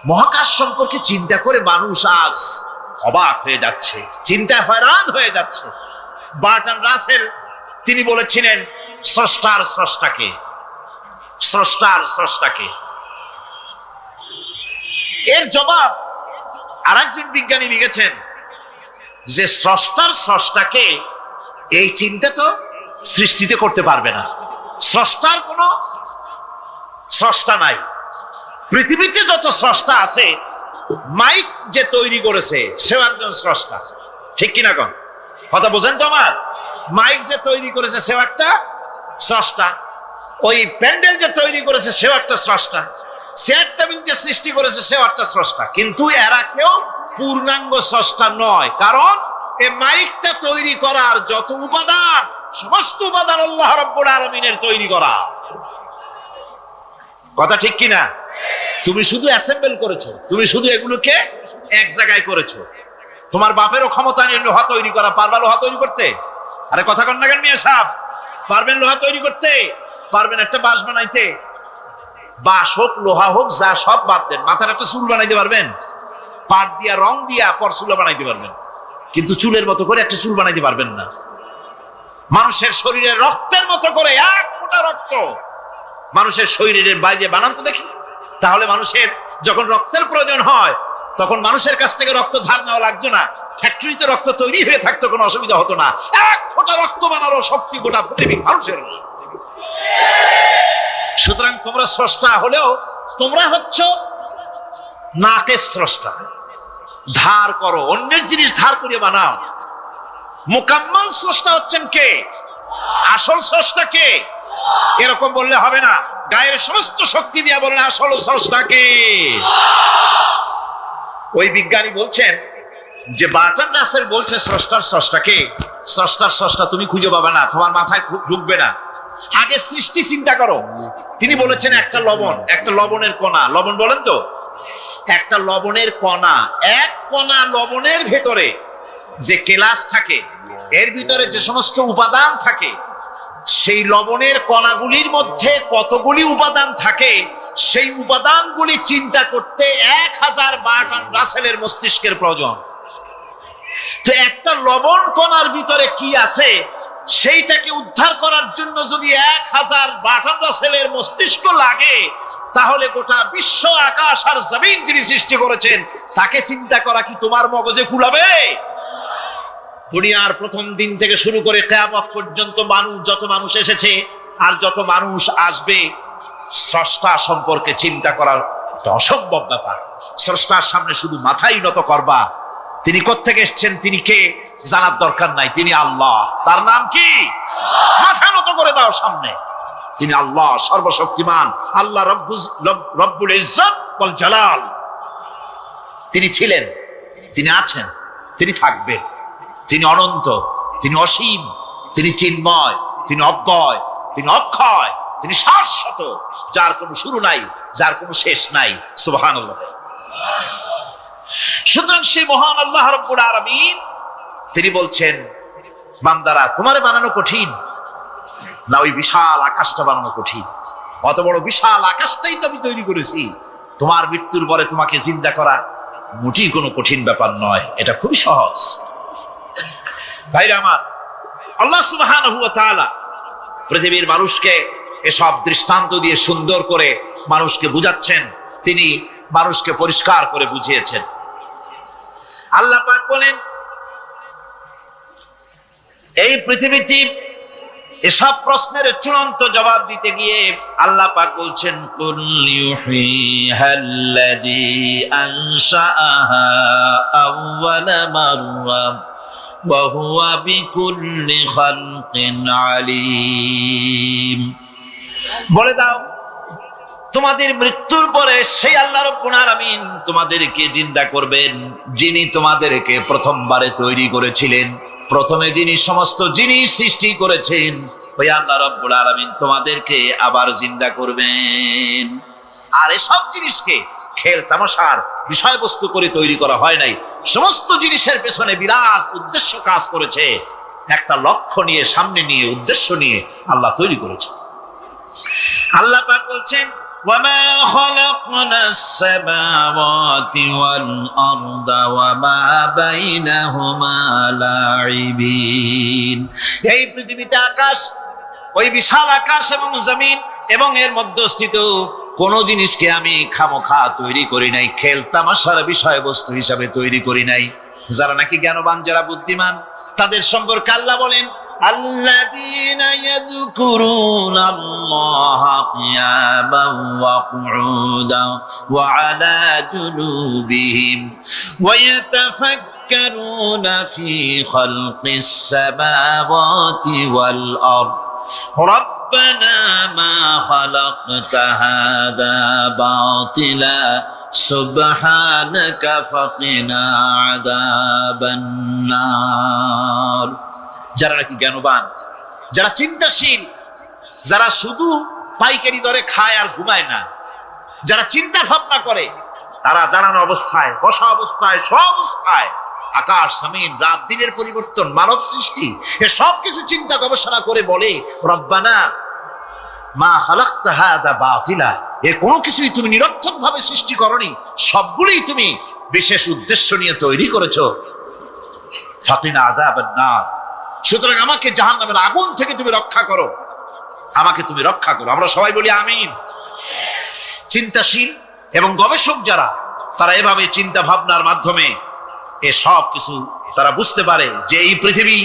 মহাকাশ সম্পর্কে চিন্তা করে মানুষ আজ অবাক হয়ে যাচ্ছে, চিন্তায় হয়রান হয়ে যাচ্ছে। বার্টন রাসেল তিনি বলেছিলেন, স্রষ্টার স্রষ্টাকে, স্রষ্টার স্রষ্টাকে। এর জবাব আরেকজন বিজ্ঞানী লিখেছেন যে স্রষ্টার স্রষ্টাকে এই চিন্তা তো সৃষ্টিতে করতে পারবে না। স্রষ্টার কোনো স্রষ্টা নাই। পৃথিবীতে যত স্রষ্টা আছে, মাইক যে তৈরি করেছে সেও একজন স্রষ্টা, ঠিক কিনা কোন কথা বোঝেন তো আমার? মাইক যে তৈরি করেছে সেও একটা স্রষ্টা, ওই প্যান্ডেল যে তৈরি করেছে সেও একটা স্রষ্টা, চেয়ার টেবিল যে সৃষ্টি করেছে সেও একটা স্রষ্টা। কিন্তু এরা কেউ পূর্ণাঙ্গ স্রষ্টা নয়, কারণ এই মাইকটা তৈরি করার যত উপাদান, সমস্ত উপাদান আল্লাহ রাব্বুল আলামিনের তৈরি করা। কথা ঠিক কিনা? তুমি শুধু অ্যাসেম্বল করেছো, তুমি শুধু এগুলোকে এক জায়গায় করেছো। তোমার বাপেরও ক্ষমতা নেই লোহা তৈরি করা। পারবা লোহা তৈরি করতে? আরে কথা কন না কেন মিয়া সাহেব? পারবেন লোহা তৈরি করতে? পারবেন একটা বাঁশ বানাইতে? বাঁশ হোক লোহা হোক যা সব বাদ দেন, মাথার একটা চুল বানাইতে পারবেন? পাট দিয়া রং দিয়া পরচুলা বানাইতে পারবেন, কিন্তু চুলের মতো করে একটা চুল বানাইতে পারবেন না। মানুষের শরীরে রক্তের মতো করে এক ফোঁটা রক্ত মানুষের শরীরের বাইরে বানান তো দেখি। তাহলে মানুষের যখন রক্তের প্রয়োজন হয় তখন মানুষের কাছ থেকে রক্ত ধার নেওয়া লাগতো না, ফ্যাক্টরিতে রক্ত তৈরি হয়ে থাকতো, কোনো অসুবিধা হতো না। এক ফোঁটা রক্ত বানানোর শক্তি গোটা পৃথিবী মানুষের। সুতরাং তোমরা স্রষ্টা হলেও তোমরা হচ্ছ নাকের স্রষ্টা। ধার করো, অন্যের জিনিস ধার করে বানাও। মুকাম্মাল স্রষ্টা হচ্ছেন কে? আসল স্রষ্টা কে? এরকম বললে হবে না, গায়ের সমস্ত শক্তি দিয়ে বলেন আসল স্রষ্টা কে। ওই বিজ্ঞানী বলছেন যে বার্টন রাসেল বলছে স্রষ্টার স্রষ্টা কে। স্রষ্টার স্রষ্টা তুমি খুঁজে পাবে না, তোমার মাথায় ঢুকবে না। আগে সৃষ্টি চিন্তা করো। তিনি বলেছেন একটা লবণ, একটা লবণের কণা, লবণ বলেন তো, একটা লবণের কণা, এক কণা লবণের ভেতরে যে কেলাস থাকে, এর ভিতরে যে সমস্ত উপাদান থাকে, সেই লবণের কণাগুলির মধ্যে কতগুলি উপাদান থাকে, সেই উপাদানগুলি চিন্তা করতে 1000 বার্টন রাসেলের মস্তিষ্কের প্রয়োজন। তো একটা লবণ কণার ভিতরে কি আছে সেইটাকে উদ্ধার করার জন্য যদি 1000 বার্টন রাসেলের মস্তিষ্ক লাগে, তাহলে গোটা বিশ্ব আকাশ আর জমিন যিনি সৃষ্টি করেছেন তাকে চিন্তা করা কি তোমার মগজে কুলাবে? দুনিয়ার প্রথম দিন থেকে শুরু করে কিয়ামত পর্যন্ত যত মানুষ এসেছে আর যত মানুষ আসবে, স্রষ্টা সম্পর্কে চিন্তা করার অসম্ভব ব্যাপার। স্রষ্টার সামনে শুধু মাথাই নত করবা। তিনি কোত্থেকে এসেছেন, তিনি কে জানার দরকার নাই। তিনি আল্লাহ। তার নাম কি? মাথা নত করে দাও সামনে। তিনি আল্লাহ, সর্বশক্তিমান আল্লাহ, রব্বুল ইজ্জত ওয়াল জালাল। তিনি ছিলেন, তিনি আছেন, তিনি থাকবেন। তিনি অনন্ত, তিনি অসীম, তিনি চিন্ময়, তিনি অব্যয়, তিনি অক্ষয়, তিনি শাশ্বত, যার কোনো শুরু নাই, যার কোনো শেষ নাই। সুবহানাল্লাহ। সুতরাং সেই মহান আল্লাহ রাব্বুল আলামিন তিনি বলছেন, বান্দারা তোমারে বানানো কঠিন না ওই বিশাল আকাশটা বানানো কঠিন? অত বড় বিশাল আকাশটাই তো আমি তৈরি করেছি। তোমার মৃত্যুর পরে তোমাকে জিন্দা করা মোটেই কোনো কঠিন ব্যাপার নয়, এটা খুবই সহজ। ভাইরা আমার, আল্লাহ সুবহানাহু ওয়া তাআলা পৃথিবীর মানুষকে এসব দৃষ্টান্ত দিয়ে সুন্দর করে মানুষকে বুঝাচ্ছেন। তিনি মানুষকে পরিষ্কার করে বুঝিয়েছেন। আল্লাহ পাক বলেন, এই পৃথিবীতে এসব প্রশ্নের চূড়ান্ত জবাব দিতে গিয়ে আল্লাহ পাক বলছেন, কুল ইউহিহাল্লাযী আনশাআহা আউওয়ালা মাররা ওয়া হুয়া বিকুল্লি খালকিন আলীম। বলে দাও, তোমাদের মৃত্যুর পরে সেই আল্লাহ রাব্বুল আলামিন তোমাদেরকে জিন্দা করবেন, যিনি তোমাদেরকে প্রথমবারে তৈরি করেছিলেন। প্রথমে যিনি সমস্ত জিনিস সৃষ্টি করেছেন, ওই আল্লাহ রাব্বুল আলামিন তোমাদেরকে আবার জিন্দা করবেন। আর এসব জিনিসকে খেল তামাশার বিষয়বস্তু করে তৈরি করা হয় নাই। সমস্ত জিনিসের পেছনে বিরাট উদ্দেশ্য কাজ করেছে। একটা লক্ষ্য নিয়ে, সামনে নিয়ে, উদ্দেশ্য নিয়ে আল্লাহ তৈরি করেছে। আল্লাহ পাক বলছেন, وَمَا خَلَقْنَا السَّمَاوَاتِ وَالْأَرْضَ وَمَا بَيْنَهُمَا لَاعِبِينَ। এই পৃথিবীতে আকাশ, ওই বিশাল আকাশ এবং জমিন এবং এর মধ্যস্থিত কোন জিনিসকে আমি খামোখা তৈরি করি নাই, খেল তামাশার বিষয়বস্তু হিসাবে তৈরি করি নাই। যারা নাকি জ্ঞানবান, যারা বুদ্ধিমান, তাদের সম্পর্কে আল্লাহ বলেন, الذين يذكرون الله قياما وقعودا وعلى جنوبهم ويتفكرون في خلق السماوات والأرض ربنا ما خلقت هذا باطلا সুবহানাকা ফাকিনা আযাবান নার। যারা নাকি জ্ঞানবান, যারা চিন্তাশীল, যারা শুধু পাইকারি দরে খায় আর ঘুমায় না, যারা চিন্তা ভাবনা করে, তারা দাঁড়ানো অবস্থায়, বসা অবস্থায়, সব অবস্থায়, আকাশ জমিন, রাত দিনের পরিবর্তন, মানব সৃষ্টি, এ সব কিছু চিন্তা গবেষণা করে বলে, রব্বানা মা খালাকতা হাযা বাতিলা, এর কোনো কিছুই তুমি নিরর্থক ভাবে সৃষ্টি করনি, সবগুলোই তুমি বিশেষ উদ্দেশ্য নিয়ে তৈরি করেছো। ফাকিনা আযাবান নার, সুতরাং আমাকে জাহান্নামের আগুন থেকে তুমি রক্ষা করো, আমাকে তুমি রক্ষা করো। আমরা সবাই বলি আমিন। চিন্তাশীল এবং গবেষক যারা, তারা এভাবে চিন্তা ভাবনার মাধ্যমে এ সব কিছু তারা বুঝতে পারে যে এই পৃথিবী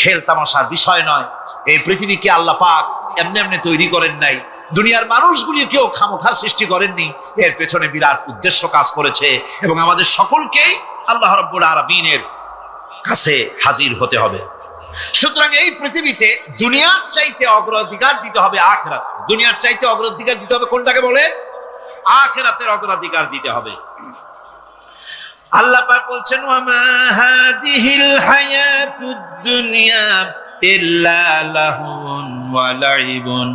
খেল তামাশার বিষয় নয়। এই পৃথিবীকে আল্লাহ পাক এমনি এমনি তৈরি করেন নাই, দুনিয়ার মানুষগুলিকেও খামোখা সৃষ্টি করেননি, এর পেছনে বিরাট উদ্দেশ্য কাজ করেছে এবং আমাদের সকলকেই আল্লাহ রাব্বুল আলামিনের কাছে হাজির হতে হবে। সুতরাং এই পৃথিবীতে দুনিয়ার চাইতে অগ্রাধিকার দিতে হবে আখিরাত। দুনিয়ার চাইতে অগ্রাধিকার দিতে হবে কোনটাকে বলে? আখিরাতের অগ্রাধিকার দিতে হবে। আল্লাহ পাক বলছেন, ওয়া মা হাদিহিল হায়াতুদ দুনিয়া ইল্লা লাহুন ওয়া লাইবুন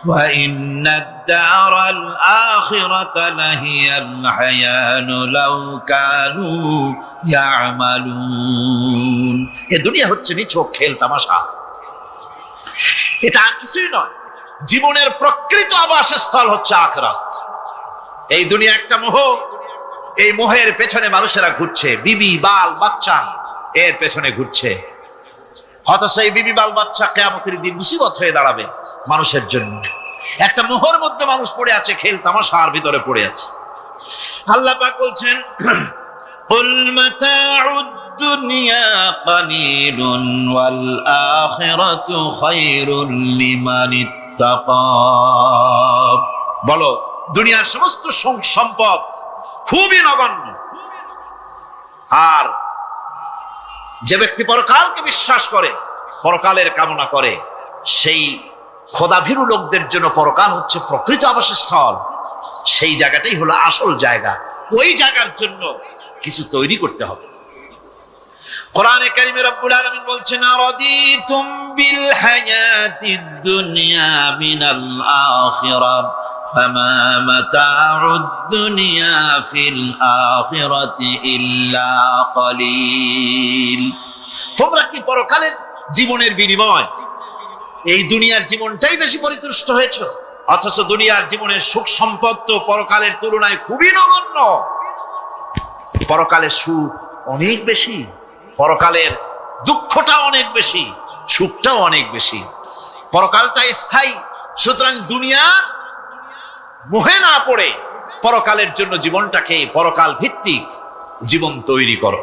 ওয়া ইন্নাদ দারাল আখিরাতা লাহিয়াল হায়ানু লাউ কানু ইয়ামালুন। এ দুনিয়া হচ্ছে নিছক খেল তামাশা, এটা কিছুই নয়। জীবনের প্রকৃত আবাসস্থল হচ্ছে আখিরাত। এই দুনিয়া একটা মোহ, এই মোহের পেছনে মানুষেরা ঘুরছে, বিবি বাল বাচ্চা এর পেছনে ঘুরছে। অথচ এই বিবি বাল বাচ্চা কিয়ামতের দিন মুসিবত হয়ে দাঁড়াবে মানুষের জন্য। একটা মোহর মধ্যে মানুষ পড়ে আছে, খেল তামাশার ভিতরে পড়ে আছে। আল্লাহ পাক বলছেন, কুল মাতাউদ দুনিয়া কালিলুন ওয়াল আখিরাতু খায়রুল লিমান ইত্তাকা। বলো, দুনিয়ার সমস্ত সম্পদ খুবই নগণ্য, আর যে ব্যক্তি পরকালকে বিশ্বাস করে, পরকালের কামনা করে, সেই খোদাভীরু লোকদের জন্য পরকাল হচ্ছে প্রকৃত আবাসস্থল। সেই জায়গাটাই হলো আসল জায়গা। ওই জায়গার জন্য কিছু তৈরি করতে হবে। কোরআনে কারিমে রব্বুল আলামিন বলছেন, আরাদিতুম বিল হায়াতিদ দুনিয়া মিনাল আখিরাহ ফামা মাতাউদ দুনিয়া ফিল আখিরাতি ইল্লা কালিল। তোমরা কি পরকালের জীবনের বিনিময় এই দুনিয়ার জীবনটাই বেশি পরিতুষ্ট হয়েছে? অথচ দুনিয়ার জীবনের সুখ সম্পদ তো পরকালের তুলনায় খুবই নগণ্য। পরকালের সুখ অনেক বেশি, পরকালের দুঃখটা অনেক বেশি, সুখটাও অনেক বেশি। পরকালটা স্থায়ী, সুতরাং দুনিয়া মোহে না পড়ে পরকালের জন্য জীবনটাকে পরকাল ভিত্তিক জীবন তৈরি করো।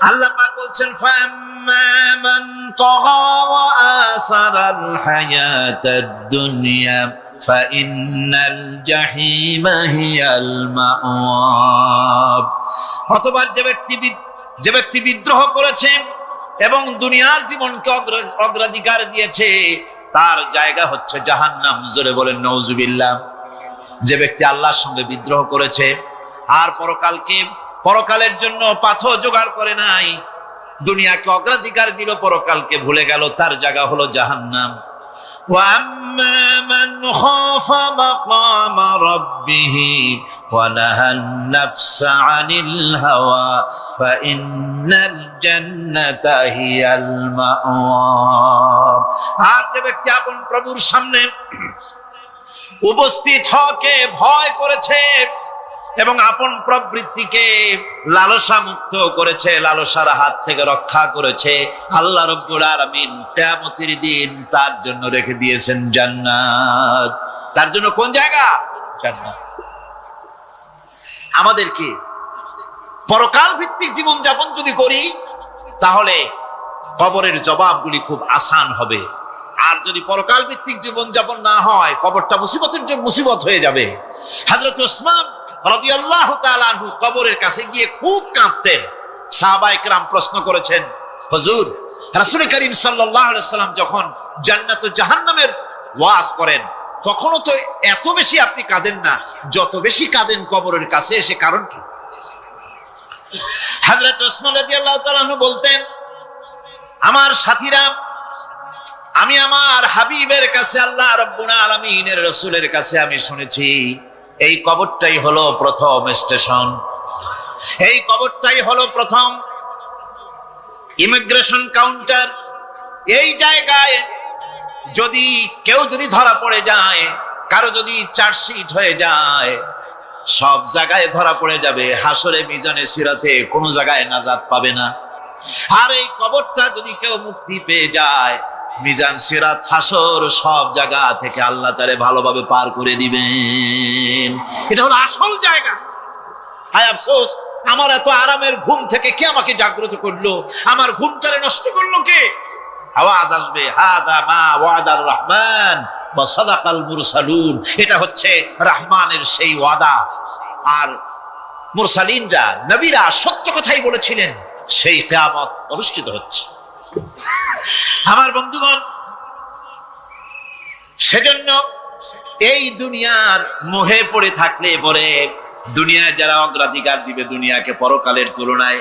আল্লাহ পাক বলছেন, ফাম্মা মান তাগা ওয়া আসারাল হায়াতাদ দুনিয়া ফাইন্নাল জাহিমা হিয়াল মাওয়া। অথবা যে ব্যক্তি বিদ্রোহ করেছে এবং দুনিয়ার জীবনকে অগ্রাধিকার দিয়েছে, তার জায়গা হচ্ছে জাহান্নাম। জোরে বলেন নাউজুবিল্লাহ। যে ব্যক্তি আল্লাহর সঙ্গে বিদ্রোহ করেছে আর পরকালের জন্য পাথর জোগাড় করে নাই, দুনিয়াকে অগ্রাধিকার দিল, পরকালকে ভুলে গেল, তার জায়গা হলো জাহান্নাম। ওয়া আম্মা মান খাফা মাকামা রাব্বিহি ওয়া নাহান নাফসা আনিল হাওয়া ফাইন্নাল জান্নাতা হিয়াল মাওয়া। আর যে ব্যক্তি আপন প্রভুর সামনে উপস্থিত হওয়াকে ভয় করেছে এবং আপন প্রবৃত্তিকে লালসা মুক্ত করেছে, লালসার হাত থেকে রক্ষা করেছে, আল্লাহ রাব্বুল আলামিন কিয়ামতের দিন তার জন্য রেখে দিয়েছেন জান্নাত। তার জন্য কোন জায়গা? জান্নাত। আমাদেরকে পরকাল ভিত্তিক জীবন যাপন যদি করি, তাহলে কবরের জবাবগুলি খুব আসান হবে। আর যদি পরকাল ভিত্তিক জীবন যাপন না হয়, কবরটা মুসিবতের জন্য মুসিবত হয়ে যাবে। হযরত ওসমান রাদিয়াল্লাহু তাআলা আনহু কবরের কাছে গিয়ে খুব কাঁদতেন। সাহাবায়ে কেরাম প্রশ্ন করেছেন, হুজুর, রাসূল করিম সাল্লাল্লাহু আলাইহি ওয়াসাল্লাম যখন জান্নাত ও জাহান্নামের ওয়াজ করেন, তখনও তো এত বেশি আপনি কাঁদেন না যত বেশি কাঁদেন কবরের কাছে এসে। কারণ কি? হযরত ওসমান রাদিয়াল্লাহু তাআলা আনহু বলতেন, আমার সাথীরা, আমি আমার হাবিবের কাছে, আল্লাহ রাব্বুল আলামিনের রাসূলের কাছে আমি শুনেছি এই কবরটাই হলো প্রথম স্টেশন, এই কবরটাই হলো প্রথম ইমিগ্রেশন কাউন্টার। এই জায়গায় যদি কেউ ধরা পড়ে যায়, কারো যদি চার্জশিট হয়ে যায়, সব জায়গায় ধরা পড়ে যাবে, হাসরে মিজানে সিরাতে কোনো জায়গায় নাজাত পাবে না। আর এই কবরটা যদি কেউ মুক্তি পেয়ে যায়, মিজান সিরাত হাসর সব জায়গা থেকে আল্লাহ তারে ভালোভাবে পার করে দিবেন। এটা হলো আসল জায়গা। হায় আফসোস, আমার এত আরামের ঘুম থেকে কে আমাকে জাগ্রত করলো? আমার ঘুমটারে নষ্ট করলো কে? আওয়াজ আসবে, হাদা মা ওয়াদার রহমান ওয়া সাদাকাল মুরসালুন। এটা হচ্ছে রহমানের সেই ওয়াদা, আর মুরসালিনরা, নবীরা সত্য কথাই বলেছিলেন। সেই কিয়ামত অনুষ্ঠিত হচ্ছে। আমার বন্ধুগণ, সেজন্য এই দুনিয়ার মোহে পড়ে থাকলে পরে দুনিয়ায় যারা অগ্রাধিকার দিবে দুনিয়াকে পরকালের তুলনায়,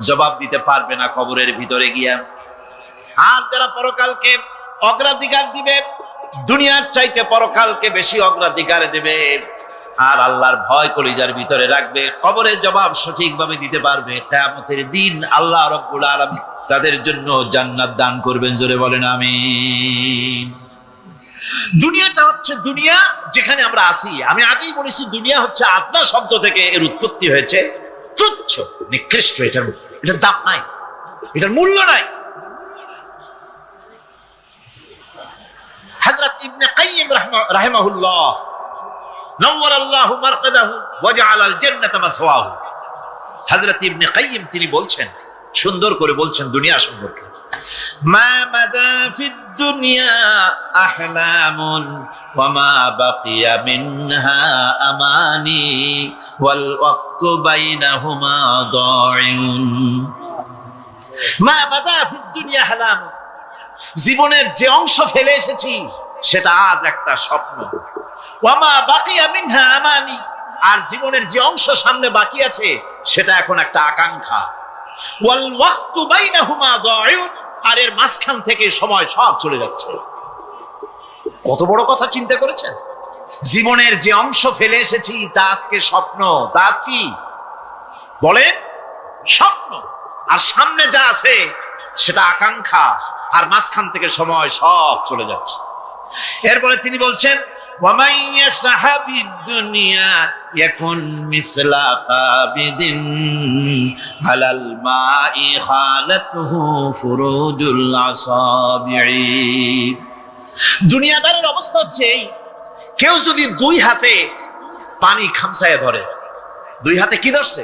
জবাব দিতে পারবে না কবরের ভিতরে গিয়া। আর যারা পরকালকে অগ্রাধিকার দিবে, দুনিয়ার চাইতে পরকালকে বেশি অগ্রাধিকার দেবে, আর আল্লাহর ভয় কলিজার ভিতরে রাখবে, কবরের জবাব সঠিকভাবে দিতে পারবে, কিয়ামতের দিন আল্লাহ রাব্বুল আলামিন তাদের জন্য জান্নাত দান করবেন। জোরে বলেন আমিন। দুনিয়াটা হচ্ছে দুনিয়া যেখানে আমরা আসি। আমি আগেই বলেছি, দুনিয়া হচ্ছে আদনা শব্দ থেকে এর উৎপত্তি হয়েছে। তুচ্ছ, নিকৃষ্ট, এটার দাম নাই, এটার মূল্য নাই। হযরত ইবনে কাইয়িম রাহিমাহুল্লাহ নওয়ারাল্লাহু মারকাদাহু ওয়া জাআলাল জান্নাতা মাসওয়াহু। হযরত ইবনে কাইয়িম তিনি বলছেন, সুন্দর করে বলছেন দুনিয়া সম্পর্কে, মা মাদা ফিদ দুনিয়া আহলামুন ওয়া মা বাকিয়া মিনহা আমানি ওয়াল ওয়াক্তু বাইনাহুমা দাইউন। মা মাদা ফিদ দুনিয়া আহলাম, জীবনের যে অংশ ফেলে এসেছি সেটা আজ একটা স্বপ্ন। ওয়া মা বাকিয়া মিনহা আমানি, আর জীবনের যে অংশ সামনে বাকি আছে সেটা এখন একটা আকাঙ্ক্ষা। ওয়াল ওয়াক্তু বাইনাহুমা দাইউন, আর এর মাঝখান থেকে সময় সব চলে যাচ্ছে। কত বড় কথা চিন্তা করেছেন? জীবনের যে অংশ ফেলে এসেছি তা আজকে স্বপ্ন, তা আজ কি বলেন? স্বপ্ন। আর সামনে যা আছে সেটা আকাঙ্ক্ষা, আর মাঝখান থেকে সময় সব চলে যাচ্ছে। এরপরে তিনি বলছেন, وَمَنْ يَسْحَبِ الدُّنْيَا يَكُنْ مِثْلَ قَابِضٍ عَلَى الْمَاءِ خَالَتْهُ فُرُوجُ الْأَصَابِعِ। দুনিয়াদারের অবস্থা হচ্ছে এই, কেউ যদি দুই হাতে পানি খামসায় ধরে, দুই হাতে কি ধরছে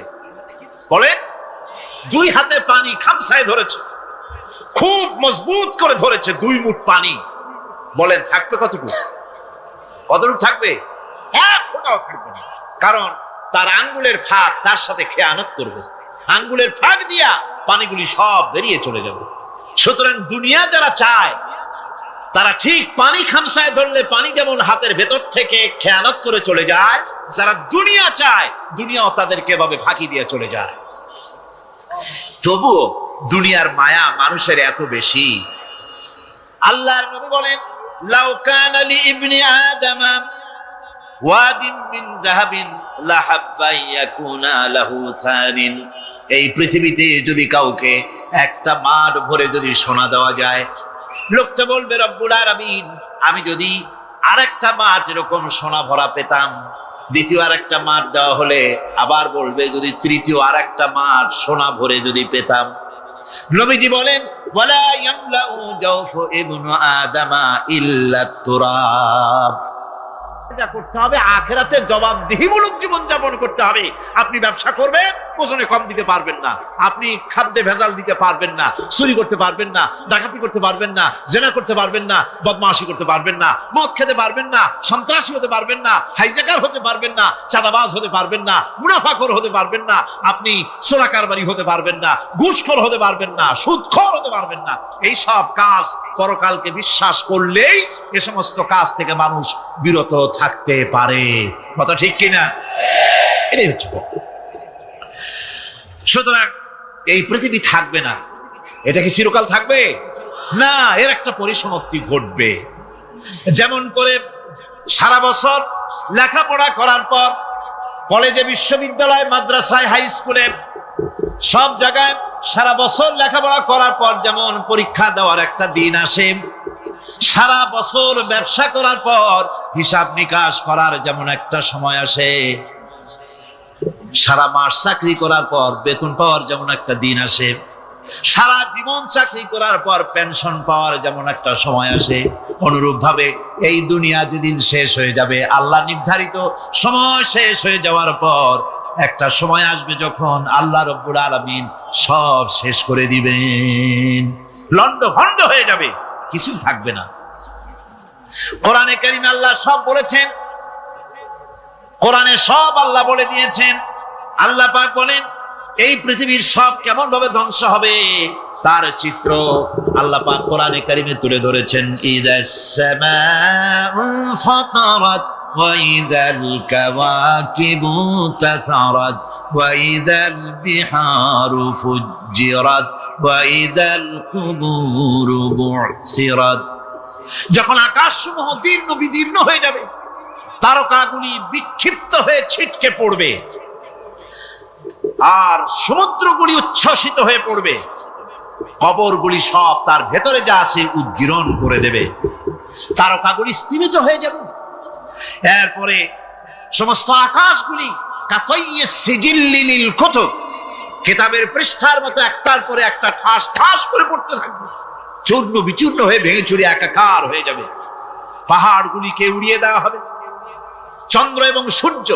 বলে? দুই হাতে পানি খামসায় ধরেছে, খুব মজবুত করে ধরেছে, 2 মুঠ পানি। বলেন থাকবে কতটুকু? কতটুকু থাকবে? এক ফোঁটাও থাকবে না, কারণ তার আঙ্গুলের ফাঁক তার সাথে খেয়ানত করবে, আঙ্গুলের ফাঁক দিয়া পানিগুলি সব বেরিয়ে চলে যাবে। সুতরাং দুনিয়া যারা চায় তারা ঠিক পানি খামসায় ধরলে পানি যেমন হাতের ভেতর থেকে খেয়ানত করে চলে যায়, যারা দুনিয়া চায় দুনিয়াও তাদেরকে এভাবে ফাঁকি দিয়ে চলে যায়। তবুও দুনিয়ার মায়া মানুষের এত বেশি। আল্লাহর নবী বলেন, লাউ কানা লি ইবনি আদম ওয়াদিন মিন যাহাবিন লাহাব্বা ইয়াকুনা লাহু সানিন। এই পৃথিবীতে যদি কাউকে একটা মাঠ ভরে যদি সোনা দেওয়া যায়, লোকটা বলবে রব্বুল আলামিন, আমি যদি আরেকটা মাঠ এরকম সোনা ভরা পেতাম। দ্বিতীয় আরেকটা মাঠ দেওয়া হলে আবার বলবে, যদি তৃতীয় আরেকটা মাঠ সোনা ভরে যদি পেতাম। নবীজি বলেন, ওয়ালা ইয়ামলাউ জাওফু ইবনু আদামা ইল্লা তুরাব। যা করতে হবে, আখিরাতে জবাবদিহিমূলক জীবন যাপন করতে হবে। আপনি ব্যবসা করবেন, ওজনে কম দিতে পারবেন না, আপনি খাদ্যে ভেজাল দিতে পারবেন না, চুরি করতে পারবেন না, ডাকাতি করতে পারবেন না, জেনা করতে পারবেন না, বদমাশি করতে পারবেন না, মদ খেতে পারবেন না, সন্ত্রাসী হতে পারবেন না, হাইজ্যাকার হতে পারবেন না, চাঁদাবাজ হতে পারবেন না, মুনাফাখোর হতে পারবেন না, আপনি চোরা কারবারি হতে পারবেন না, ঘুষখোর হতে পারবেন না, সুদখোর হতে পারবেন না। এই সব কাজ পরকালকে বিশ্বাস করলেই এ সমস্ত কাজ থেকে মানুষ বিরত থাকতে পারে। কথা ঠিক কিনা? এটাই হচ্ছে। সুতরাং এই পৃথিবী থাকবে না, এটা কি চিরকাল থাকবে না, এর একটা পরিসমাপ্তি ঘটবে। যেমন করে সারা বছর লেখাপড়া করার পর কলেজে, বিশ্ববিদ্যালয়, মাদ্রাসায়, হাই স্কুলে, সব জায়গায় সারা বছর লেখাপড়া করার পর যেমন পরীক্ষা দেওয়ার একটা দিন আসে, সারা বছর ব্যবসা করার পর হিসাব নিকাশ করার যেমন একটা সময় আসে, সারা মাস চাকরি করার পর বেতন পাওয়ার যেমন একটা দিন আসে, সারা জীবন চাকরি করার পর পেনশন পাওয়ার যেমন একটা সময় আসে, অনুরূপ ভাবে এই দুনিয়া যেদিন শেষ হয়ে যাবে, আল্লাহ নির্ধারিত সময় শেষ হয়ে যাওয়ার পর একটা সময় আসবে যখন আল্লাহ রব্বুল আলামিন সব শেষ করে দিবেন, লন্ডভন্ড হয়ে যাবে, কিছু থাকবে না। কোরআনে কারীমে আল্লাহ সব বলেছেন, কোরআনে সব আল্লাহ বলে দিয়েছেন। আল্লাহ পাক বলেন এই পৃথিবীর সব কেমন ভাবে ধ্বংস হবে তার চিত্র আল্লাহ পাক কোরআনে কারীমে তুলে ধরেছেন। ইযাস সামাউ ফাতারাত ওয়া ইযাল কাওয়াকিবু তাসারাত ওয়া ইযাল বিহারু ফুজ্জিরাত ওয়া ইযাল কুবুরু বু'সিরাত। যখন আকাশসমূহ দীর্ণ বিদীর্ণ হয়ে যাবে, তারকাগুলি বিক্ষিপ্ত হয়ে ছিটকে পড়বে, আর সমুদ্রগুলি উচ্ছ্বসিত হয়ে পড়বে, কবরগুলি সব তার ভেতরে যা আছে উদ্গীরণ করে দেবে, তারকাগুলি স্থিমিত হয়ে যাবে। এরপরে সমস্ত আকাশগুলি কাতাইয়িস সিজিল্লিল কুতুব, কিতাবের পৃষ্ঠার মতো একটার পরে একটা ঠাস ঠাস করে পড়তে থাকবে, চূর্ণ বিচূর্ণ হয়ে ভেঙে চুরে একাকার হয়ে যাবে। পাহাড়গুলিকে উড়িয়ে দেওয়া হবে, চন্দ্র এবং সূর্য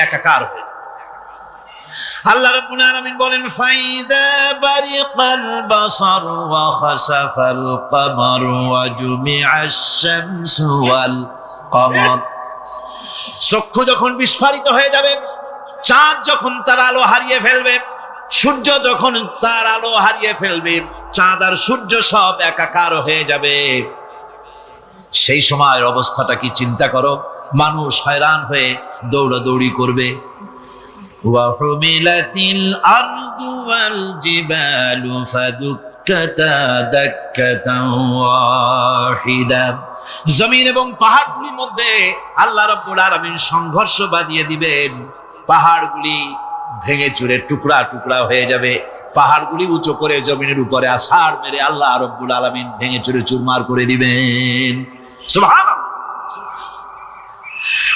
একাকার হয়ে। আল্লাহ রাব্বুল আলামিন বলেন ফাইদা বারিকাল বাসার ওয়া খাসাফাল কমার ওয়া জুমিআশ শামসু ওয়াল কমার। চক্ষু যখন বিস্ফারিত হয়ে যাবে, চাঁদ যখন তার আলো হারিয়ে ফেলবে, সূর্য যখন তার আলো হারিয়ে ফেলবে, চাঁদ আর সূর্য সব একাকার হয়ে যাবে, সেই সময়ের অবস্থাটা কি চিন্তা করো। মানুষ হয়রান হয়ে দৌড়াদৌড়ি করবে। ওয়াহুমিলাতিল আরদু ওয়াল জিবালু ফাদুক্কাতা দাক্কাতান ওয়াহিদা। জমিন এবং পাহাড়গুলির মধ্যে আল্লাহ রাব্বুল আলামিন সংঘর্ষ বাঁধিয়ে দিবেন, পাহাড়গুলি ভেঙে চুরে টুকরা টুকরা হয়ে যাবে, পাহাড়গুলি উঁচু করে জমিনের উপরে আছাড় মেরে আল্লাহ রাব্বুল আলামিন ভেঙে চুরে চুরমার করে দিবেন। সুবহানাল্লাহ।